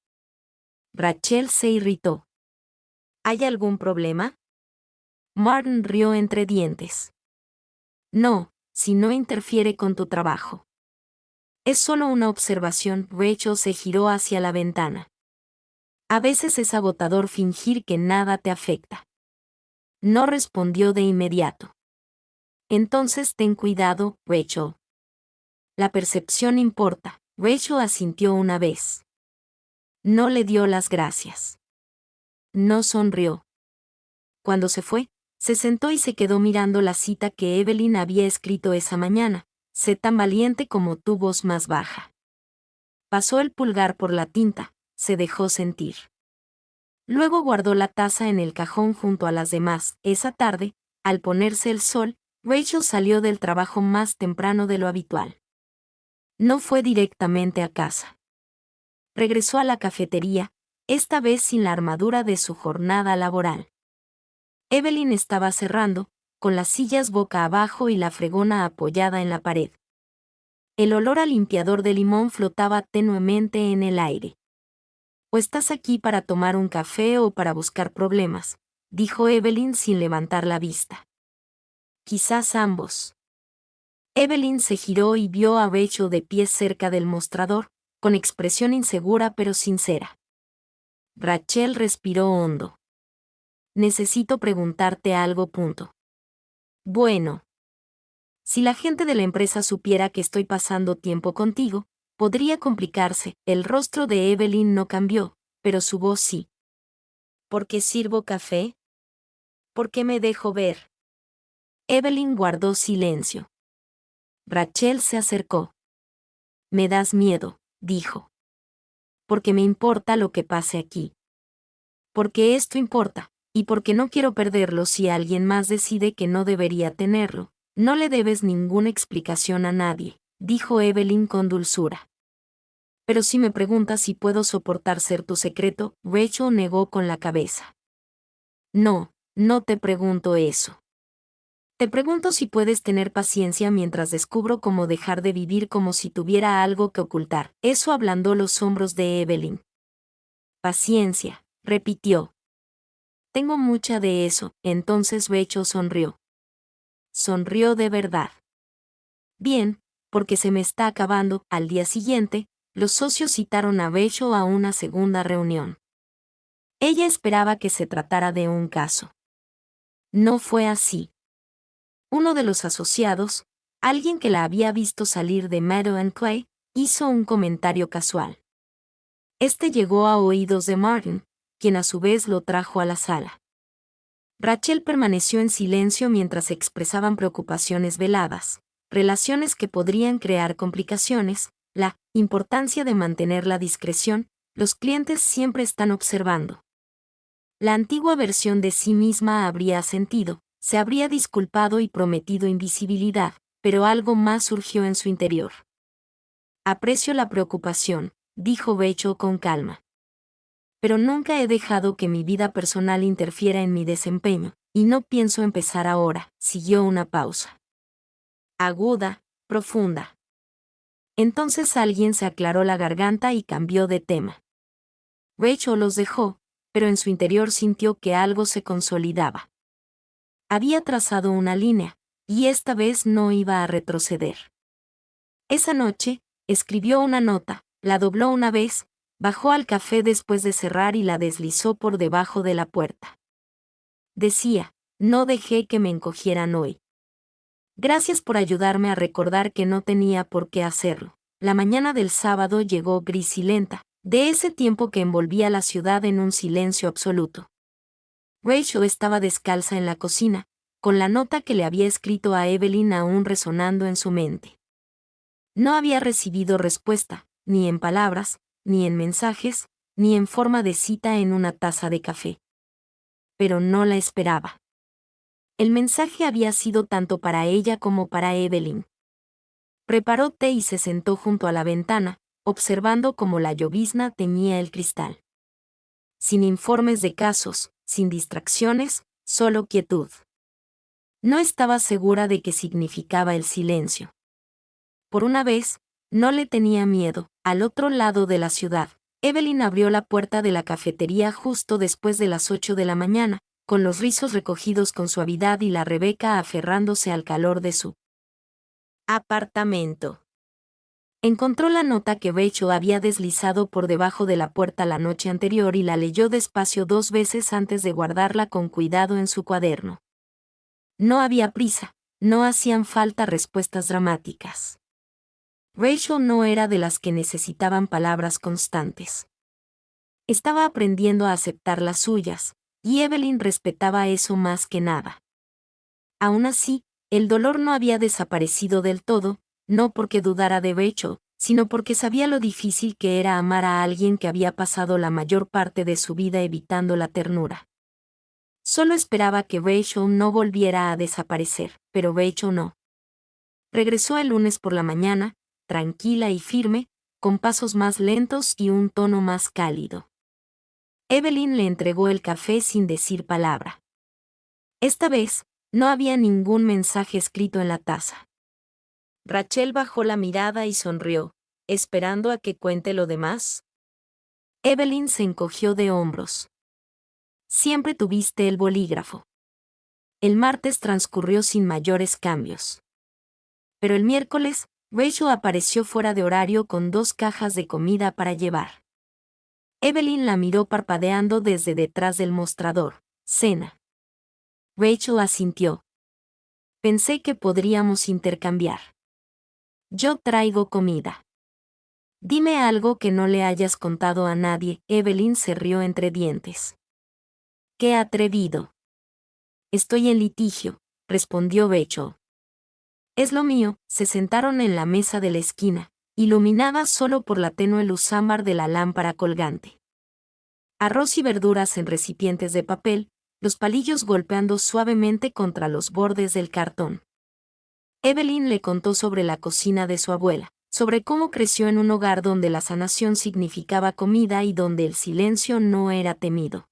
Rachel se irritó. ¿Hay algún problema? Martin rió entre dientes. No, si no interfiere con tu trabajo. Es solo una observación. Rachel se giró hacia la ventana. A veces es agotador fingir que nada te afecta. No respondió de inmediato. Entonces ten cuidado, Rachel. La percepción importa. Rachel asintió una vez. No le dio las gracias. No sonrió. Cuando se fue, se sentó y se quedó mirando la cita que Evelyn había escrito esa mañana. Sé tan valiente como tu voz más baja. Pasó el pulgar por la tinta, se dejó sentir. Luego guardó la taza en el cajón junto a las demás. Esa tarde, al ponerse el sol, Rachel salió del trabajo más temprano de lo habitual. No fue directamente a casa. Regresó a la cafetería, esta vez sin la armadura de su jornada laboral. Evelyn estaba cerrando, con las sillas boca abajo y la fregona apoyada en la pared. El olor a limpiador de limón flotaba tenuemente en el aire. «¿O estás aquí para tomar un café o para buscar problemas?», dijo Evelyn sin levantar la vista. «Quizás ambos». Evelyn se giró y vio a Rachel de pie cerca del mostrador, con expresión insegura pero sincera. Rachel respiró hondo. «Necesito preguntarte algo. Bueno. Si la gente de la empresa supiera que estoy pasando tiempo contigo, podría complicarse». El rostro de Evelyn no cambió, pero su voz sí. ¿Por qué sirvo café? ¿Por qué me dejo ver? Evelyn guardó silencio. Rachel se acercó. «Me das miedo», dijo. «Porque me importa lo que pase aquí. Porque esto importa, y porque no quiero perderlo si alguien más decide que no debería tenerlo». «No le debes ninguna explicación a nadie», dijo Evelyn con dulzura. «Pero si me preguntas si puedo soportar ser tu secreto», Rachel negó con la cabeza. «No, no te pregunto eso. Te pregunto si puedes tener paciencia mientras descubro cómo dejar de vivir como si tuviera algo que ocultar». Eso ablandó los hombros de Evelyn. «Paciencia», repitió. «Tengo mucha de eso». Entonces Rachel sonrió. Sonrió de verdad. «Bien, porque se me está acabando». Al día siguiente, los socios citaron a Rachel a una segunda reunión. Ella esperaba que se tratara de un caso. No fue así. Uno de los asociados, alguien que la había visto salir de Meadow and Clay, hizo un comentario casual. Este llegó a oídos de Martin, quien a su vez lo trajo a la sala. Rachel permaneció en silencio mientras se expresaban preocupaciones veladas, relaciones que podrían crear complicaciones, la importancia de mantener la discreción. Los clientes siempre están observando. La antigua versión de sí misma habría asentido, se habría disculpado y prometido invisibilidad, pero algo más surgió en su interior. «Aprecio la preocupación», dijo Rachel con calma. pero nunca he dejado que mi vida personal interfiera en mi desempeño, y no pienso empezar ahora. Siguió una pausa. Aguda, profunda. Entonces alguien se aclaró la garganta y cambió de tema. Rachel los dejó, pero en su interior sintió que algo se consolidaba. Había trazado una línea, y esta vez no iba a retroceder. Esa noche, escribió una nota, la dobló una vez, bajó al café después de cerrar y la deslizó por debajo de la puerta. Decía: no dejé que me encogieran hoy. Gracias por ayudarme a recordar que no tenía por qué hacerlo. La mañana del sábado llegó gris y lenta, de ese tiempo que envolvía la ciudad en un silencio absoluto. Rachel estaba descalza en la cocina, con la nota que le había escrito a Evelyn aún resonando en su mente. No había recibido respuesta, ni en palabras, ni en mensajes, ni en forma de cita en una taza de café. Pero no la esperaba. El mensaje había sido tanto para ella como para Evelyn. Preparó té y se sentó junto a la ventana, observando cómo la llovizna teñía el cristal. Sin informes de casos, sin distracciones, solo quietud. No estaba segura de qué significaba el silencio. Por una vez, no le tenía miedo. Al otro lado de la ciudad, Evelyn abrió la puerta de la cafetería justo después de las 8 de la mañana, con los rizos recogidos con suavidad y la Rebeca aferrándose al calor de su apartamento. Encontró la nota que Rachel había deslizado por debajo de la puerta la noche anterior y la leyó despacio 2 veces antes de guardarla con cuidado en su cuaderno. No había prisa, no hacían falta respuestas dramáticas. Rachel no era de las que necesitaban palabras constantes. Estaba aprendiendo a aceptar las suyas, y Evelyn respetaba eso más que nada. Aún así, el dolor no había desaparecido del todo, no porque dudara de Rachel, sino porque sabía lo difícil que era amar a alguien que había pasado la mayor parte de su vida evitando la ternura. Solo esperaba que Rachel no volviera a desaparecer, pero Rachel no. Regresó el lunes por la mañana, tranquila y firme, con pasos más lentos y un tono más cálido. Evelyn le entregó el café sin decir palabra. Esta vez, no había ningún mensaje escrito en la taza. Rachel bajó la mirada y sonrió, esperando a que cuente lo demás. Evelyn se encogió de hombros. Siempre tuviste el bolígrafo. El martes transcurrió sin mayores cambios. Pero el miércoles, Rachel apareció fuera de horario con 2 cajas de comida para llevar. Evelyn la miró parpadeando desde detrás del mostrador. Cena. Rachel asintió. Pensé que podríamos intercambiar. Yo traigo comida. Dime algo que no le hayas contado a nadie. Evelyn se rió entre dientes. ¡Qué atrevido! Estoy en litigio, respondió Rachel. Es lo mío. Se sentaron en la mesa de la esquina, iluminada solo por la tenue luz ámbar de la lámpara colgante. Arroz y verduras en recipientes de papel, los palillos golpeando suavemente contra los bordes del cartón. Evelyn le contó sobre la cocina de su abuela, sobre cómo creció en un hogar donde la sanación significaba comida y donde el silencio no era temido.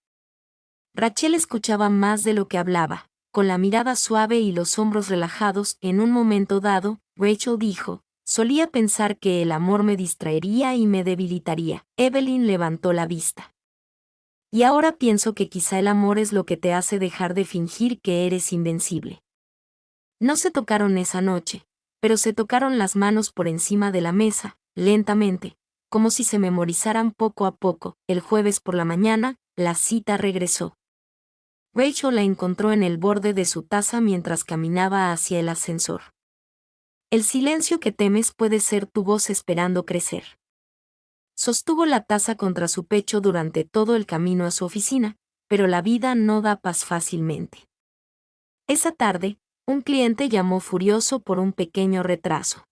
Rachel escuchaba más de lo que hablaba, con la mirada suave y los hombros relajados. En un momento dado, Rachel dijo: solía pensar que el amor me distraería y me debilitaría. Evelyn levantó la vista. Y ahora pienso que quizá el amor es lo que te hace dejar de fingir que eres invencible. No se tocaron esa noche, pero se tocaron las manos por encima de la mesa, lentamente, como si se memorizaran poco a poco. El jueves por la mañana, la cita regresó. Rachel la encontró en el borde de su taza mientras caminaba hacia el ascensor. El silencio que temes puede ser tu voz esperando crecer. Sostuvo la taza contra su pecho durante todo el camino a su oficina, pero la vida no da paz fácilmente. Esa tarde, un cliente llamó furioso por un pequeño retraso.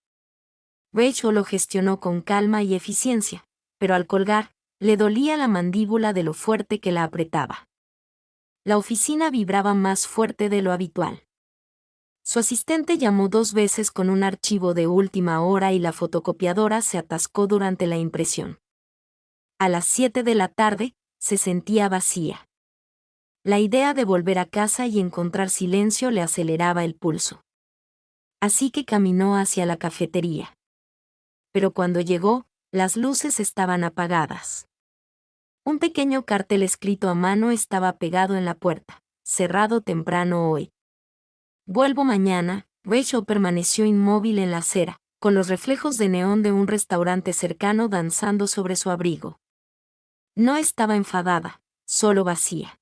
Rachel lo gestionó con calma y eficiencia, pero al colgar, le dolía la mandíbula de lo fuerte que la apretaba. La oficina vibraba más fuerte de lo habitual. Su asistente llamó 2 veces con un archivo de última hora y la fotocopiadora se atascó durante la impresión. A las 7 de la tarde, se sentía vacía. La idea de volver a casa y encontrar silencio le aceleraba el pulso. Así que caminó hacia la cafetería. Pero cuando llegó, las luces estaban apagadas. Un pequeño cartel escrito a mano estaba pegado en la puerta: cerrado temprano hoy. Vuelvo mañana. Rachel permaneció inmóvil en la acera, con los reflejos de neón de un restaurante cercano danzando sobre su abrigo. No estaba enfadada, solo vacía.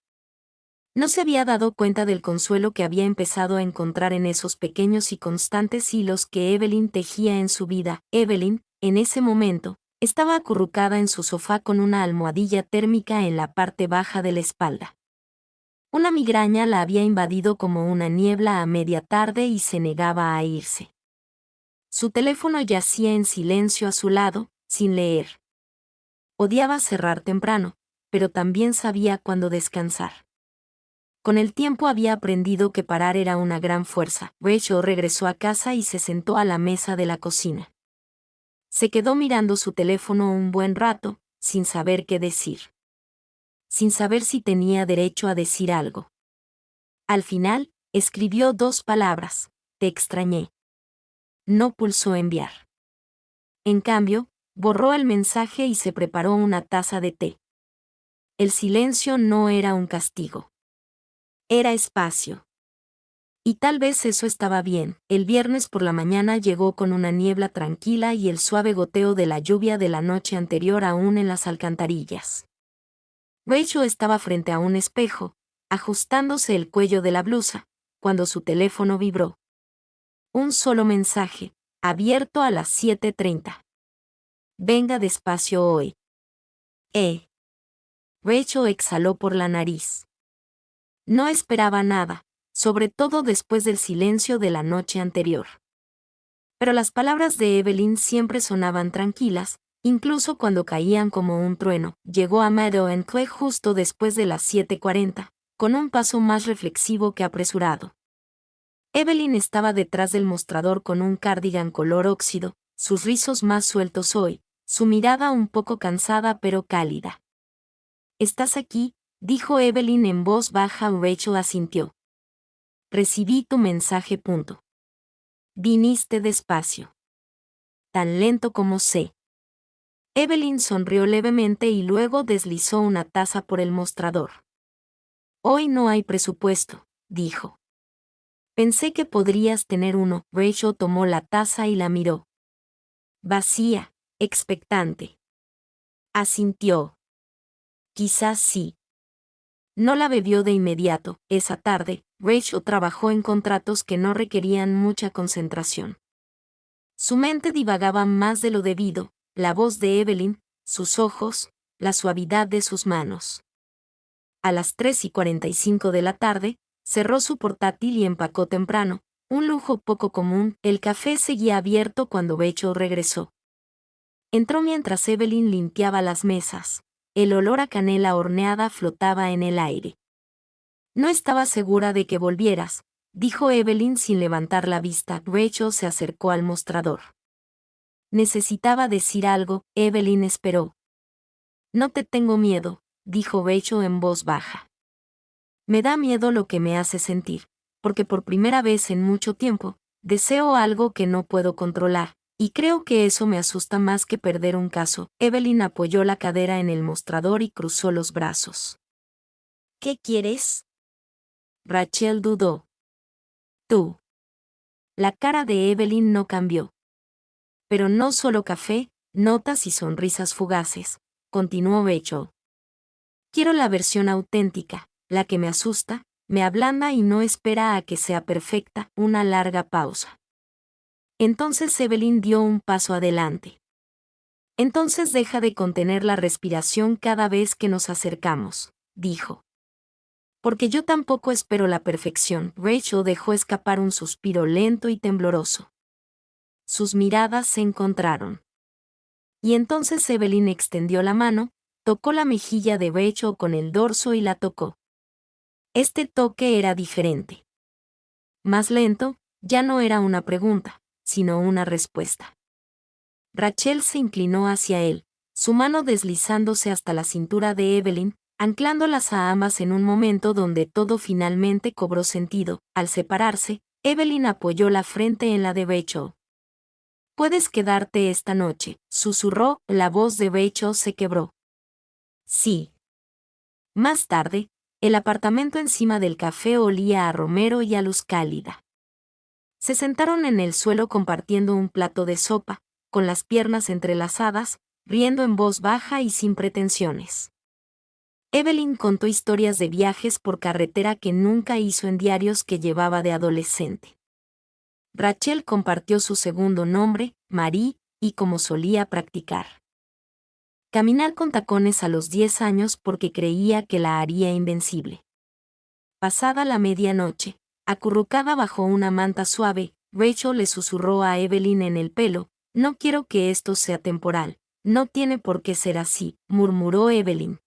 No se había dado cuenta del consuelo que había empezado a encontrar en esos pequeños y constantes hilos que Evelyn tejía en su vida. Evelyn, en ese momento, estaba acurrucada en su sofá con una almohadilla térmica en la parte baja de la espalda. Una migraña la había invadido como una niebla a media tarde y se negaba a irse. Su teléfono yacía en silencio a su lado, sin leer. Odiaba cerrar temprano, pero también sabía cuándo descansar. Con el tiempo había aprendido que parar era una gran fuerza. Rachel regresó a casa y se sentó a la mesa de la cocina. Se quedó mirando su teléfono un buen rato, sin saber qué decir. Sin saber si tenía derecho a decir algo. Al final, escribió 2 palabras: te extrañé. No pulsó enviar. En cambio, borró el mensaje y se preparó una taza de té. El silencio no era un castigo. Era espacio. Y tal vez eso estaba bien. El viernes por la mañana llegó con una niebla tranquila y el suave goteo de la lluvia de la noche anterior aún en las alcantarillas. Rachel estaba frente a un espejo, ajustándose el cuello de la blusa, cuando su teléfono vibró. Un solo mensaje, abierto a las 7:30. Venga despacio hoy. Rachel exhaló por la nariz. No esperaba nada, sobre todo después del silencio de la noche anterior. Pero las palabras de Evelyn siempre sonaban tranquilas, incluso cuando caían como un trueno. Llegó a Meadow and Clay justo después de las 7:40, con un paso más reflexivo que apresurado. Evelyn estaba detrás del mostrador con un cardigan color óxido, sus rizos más sueltos hoy, su mirada un poco cansada pero cálida. «¿Estás aquí?», dijo Evelyn en voz baja. Rachel asintió. «Recibí tu mensaje. Viniste despacio. Tan lento como sé». Evelyn sonrió levemente y luego deslizó una taza por el mostrador. «Hoy no hay presupuesto», dijo. «Pensé que podrías tener uno». Rachel tomó la taza y la miró. Vacía, expectante. Asintió. «Quizás sí». No la bebió de inmediato. Esa tarde, Rachel trabajó en contratos que no requerían mucha concentración. Su mente divagaba más de lo debido, la voz de Evelyn, sus ojos, la suavidad de sus manos. A las 3:45 de la tarde, cerró su portátil y empacó temprano, un lujo poco común. El café seguía abierto cuando Rachel regresó. Entró mientras Evelyn limpiaba las mesas. El olor a canela horneada flotaba en el aire. «No estaba segura de que volvieras», dijo Evelyn sin levantar la vista. Rachel se acercó al mostrador. Necesitaba decir algo. Evelyn esperó. «No te tengo miedo», dijo Rachel en voz baja. «Me da miedo lo que me hace sentir, porque por primera vez en mucho tiempo, deseo algo que no puedo controlar. Y creo que eso me asusta más que perder un caso». Evelyn apoyó la cadera en el mostrador y cruzó los brazos. «¿Qué quieres?». Rachel dudó. «Tú». La cara de Evelyn no cambió. «Pero no solo café, notas y sonrisas fugaces», continuó Rachel. «Quiero la versión auténtica, la que me asusta, me ablanda y no espera a que sea perfecta». Una larga pausa. Entonces Evelyn dio un paso adelante. «Entonces deja de contener la respiración cada vez que nos acercamos», dijo. «Porque yo tampoco espero la perfección». Rachel dejó escapar un suspiro lento y tembloroso. Sus miradas se encontraron. Y entonces Evelyn extendió la mano, tocó la mejilla de Rachel con el dorso y la tocó. Este toque era diferente. Más lento, ya no era una pregunta, sino una respuesta. Rachel se inclinó hacia él, su mano deslizándose hasta la cintura de Evelyn, anclándolas a ambas en un momento donde todo finalmente cobró sentido. Al separarse, Evelyn apoyó la frente en la de Rachel. «Puedes quedarte esta noche», susurró. La voz de Rachel se quebró. «Sí». Más tarde, el apartamento encima del café olía a romero y a luz cálida. Se sentaron en el suelo compartiendo un plato de sopa, con las piernas entrelazadas, riendo en voz baja y sin pretensiones. Evelyn contó historias de viajes por carretera que nunca hizo en diarios que llevaba de adolescente. Rachel compartió su segundo nombre, Marie, y como solía practicar caminar con tacones a los 10 años porque creía que la haría invencible. Pasada la medianoche, acurrucada bajo una manta suave, Rachel le susurró a Evelyn en el pelo: «No quiero que esto sea temporal, no tiene por qué ser así», murmuró Evelyn.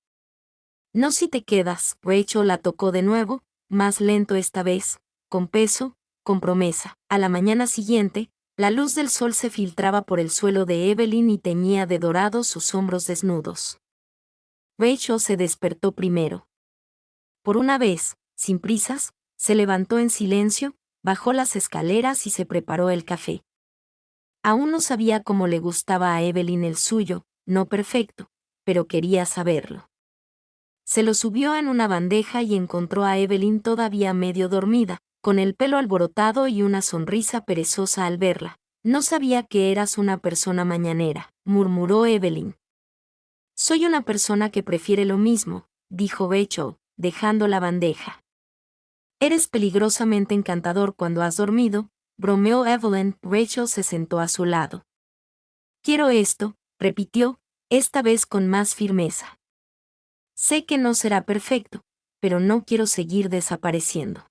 «No si te quedas». Rachel la tocó de nuevo, más lento esta vez, con peso, con promesa. A la mañana siguiente, la luz del sol se filtraba por el suelo de Evelyn y teñía de dorado sus hombros desnudos. Rachel se despertó primero. Por una vez, sin prisas, se levantó en silencio, bajó las escaleras y se preparó el café. Aún no sabía cómo le gustaba a Evelyn el suyo, no perfecto, pero quería saberlo. Se lo subió en una bandeja y encontró a Evelyn todavía medio dormida, con el pelo alborotado y una sonrisa perezosa al verla. «No sabía que eras una persona mañanera», murmuró Evelyn. «Soy una persona que prefiere lo mismo», dijo Rachel, dejando la bandeja. «Eres peligrosamente encantador cuando has dormido», bromeó Evelyn. Rachel se sentó a su lado. «Quiero esto», repitió, esta vez con más firmeza. «Sé que no será perfecto, pero no quiero seguir desapareciendo».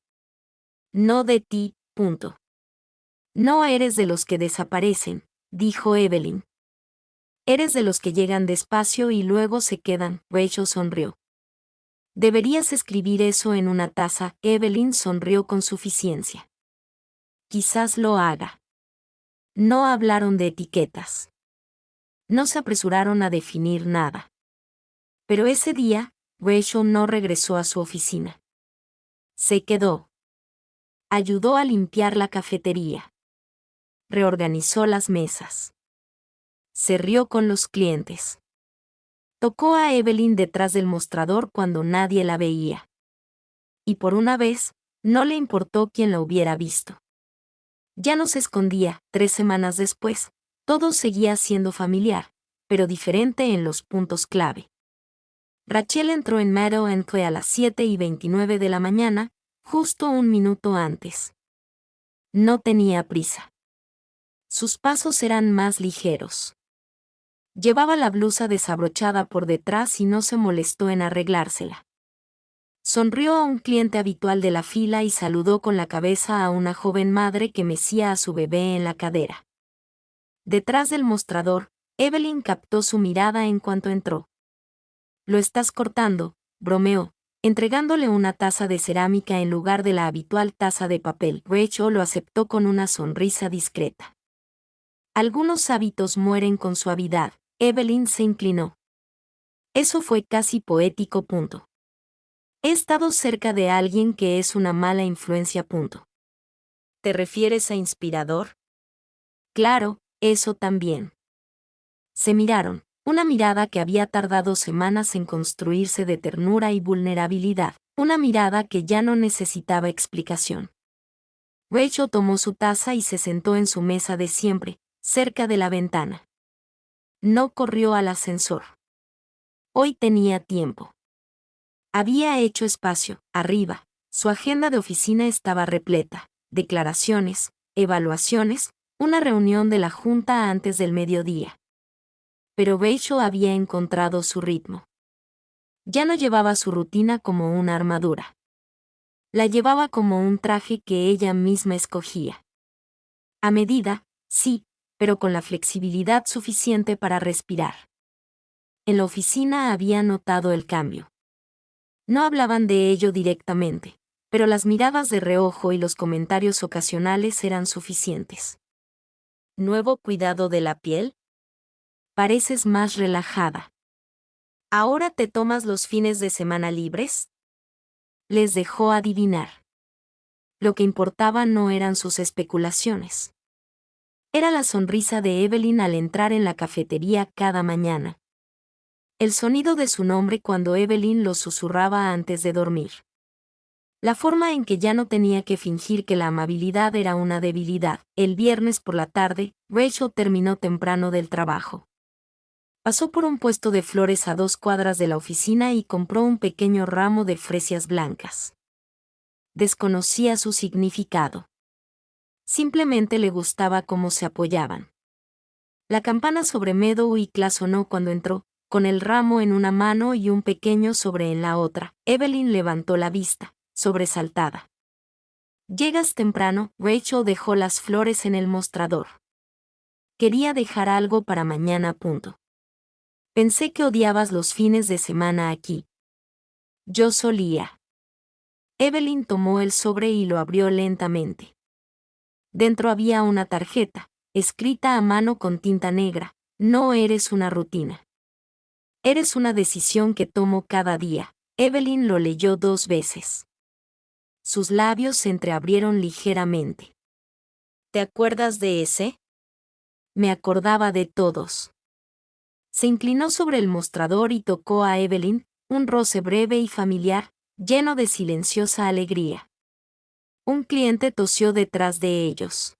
«No de ti, punto». «No eres de los que desaparecen», dijo Evelyn. «Eres de los que llegan despacio y luego se quedan». Rachel sonrió. «Deberías escribir eso en una taza». Evelyn sonrió con suficiencia. «Quizás lo haga». No hablaron de etiquetas. No se apresuraron a definir nada. Pero ese día, Rachel no regresó a su oficina. Se quedó. Ayudó a limpiar la cafetería. Reorganizó las mesas. Se rió con los clientes. Tocó a Evelyn detrás del mostrador cuando nadie la veía. Y por una vez, no le importó quién la hubiera visto. Ya no se escondía. 3 semanas después, todo seguía siendo familiar, pero diferente en los puntos clave. Rachel entró en Meadow Entre a las 7:29 de la mañana, justo un minuto antes. No tenía prisa. Sus pasos eran más ligeros. Llevaba la blusa desabrochada por detrás y no se molestó en arreglársela. Sonrió a un cliente habitual de la fila y saludó con la cabeza a una joven madre que mecía a su bebé en la cadera. Detrás del mostrador, Evelyn captó su mirada en cuanto entró. «Lo estás cortando», bromeó, entregándole una taza de cerámica en lugar de la habitual taza de papel. Rachel lo aceptó con una sonrisa discreta. «Algunos hábitos mueren con suavidad». Evelyn se inclinó. «Eso fue casi poético. He estado cerca de alguien que es una mala influencia. ¿Te refieres a inspirador?» «Claro, eso también». Se miraron, una mirada que había tardado semanas en construirse de ternura y vulnerabilidad, una mirada que ya no necesitaba explicación. Rachel tomó su taza y se sentó en su mesa de siempre, cerca de la ventana. No corrió al ascensor. Hoy tenía tiempo. Había hecho espacio, arriba. Su agenda de oficina estaba repleta. Declaraciones, evaluaciones, una reunión de la junta antes del mediodía. Pero Rachel había encontrado su ritmo. Ya no llevaba su rutina como una armadura. La llevaba como un traje que ella misma escogía. A medida, sí, pero con la flexibilidad suficiente para respirar. En la oficina había notado el cambio. No hablaban de ello directamente, pero las miradas de reojo y los comentarios ocasionales eran suficientes. ¿Nuevo cuidado de la piel? Pareces más relajada. ¿Ahora te tomas los fines de semana libres? Les dejó adivinar. Lo que importaba no eran sus especulaciones. Era la sonrisa de Evelyn al entrar en la cafetería cada mañana. El sonido de su nombre cuando Evelyn lo susurraba antes de dormir. La forma en que ya no tenía que fingir que la amabilidad era una debilidad. El viernes por la tarde, Rachel terminó temprano del trabajo. Pasó por un puesto de flores a 2 cuadras de la oficina y compró un pequeño ramo de fresias blancas. Desconocía su significado. Simplemente le gustaba cómo se apoyaban. La campana sobre Meadow y Class sonó cuando entró, con el ramo en una mano y un pequeño sobre en la otra. Evelyn levantó la vista, sobresaltada. «Llegas temprano», Rachel dejó las flores en el mostrador. «Quería dejar algo para mañana. Pensé que odiabas los fines de semana aquí». «Yo solía». Evelyn tomó el sobre y lo abrió lentamente. Dentro había una tarjeta, escrita a mano con tinta negra: «No eres una rutina. Eres una decisión que tomo cada día». Evelyn lo leyó 2 veces. Sus labios se entreabrieron ligeramente. «¿Te acuerdas de ese?» «Me acordaba de todos». Se inclinó sobre el mostrador y tocó a Evelyn, un roce breve y familiar, lleno de silenciosa alegría. Un cliente tosió detrás de ellos.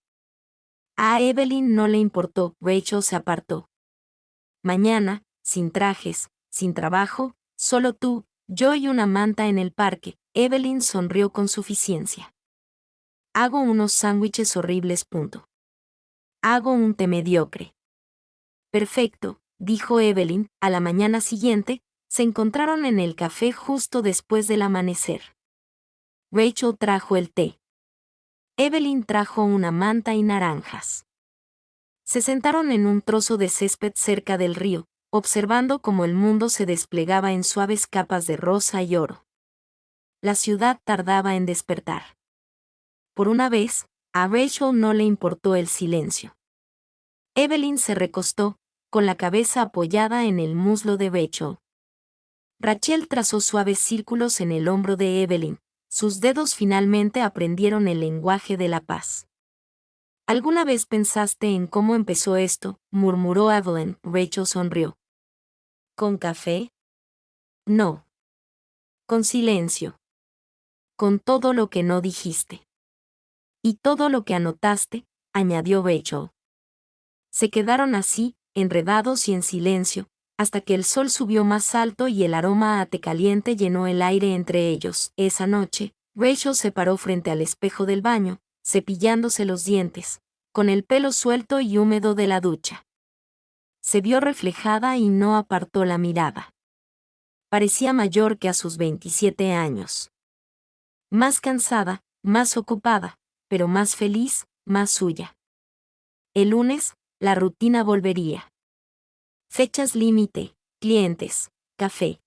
A Evelyn no le importó. Rachel se apartó. «Mañana, sin trajes, sin trabajo, solo tú, yo y una manta en el parque». Evelyn sonrió con suficiencia. «Hago unos sándwiches horribles. Hago un té mediocre». «Perfecto», dijo Evelyn. A la mañana siguiente, se encontraron en el café justo después del amanecer. Rachel trajo el té. Evelyn trajo una manta y naranjas. Se sentaron en un trozo de césped cerca del río, observando cómo el mundo se desplegaba en suaves capas de rosa y oro. La ciudad tardaba en despertar. Por una vez, a Rachel no le importó el silencio. Evelyn se recostó, con la cabeza apoyada en el muslo de Rachel. Rachel trazó suaves círculos en el hombro de Evelyn. Sus dedos finalmente aprendieron el lenguaje de la paz. «¿Alguna vez pensaste en cómo empezó esto?», murmuró Evelyn. Rachel sonrió. «¿Con café?» «No. Con silencio. Con todo lo que no dijiste. Y todo lo que anotaste», añadió Rachel. Se quedaron así, enredados y en silencio, hasta que el sol subió más alto y el aroma a té caliente llenó el aire entre ellos. Esa noche, Rachel se paró frente al espejo del baño, cepillándose los dientes, con el pelo suelto y húmedo de la ducha. Se vio reflejada y no apartó la mirada. Parecía mayor que a sus 27 años. Más cansada, más ocupada, pero más feliz, más suya. El lunes, la rutina volvería. Fechas límite, clientes, café.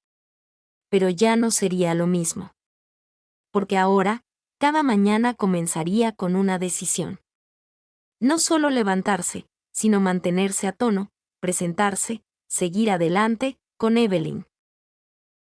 Pero ya no sería lo mismo. Porque ahora, cada mañana comenzaría con una decisión. No solo levantarse, sino mantenerse a tono, presentarse, seguir adelante, con Evelyn.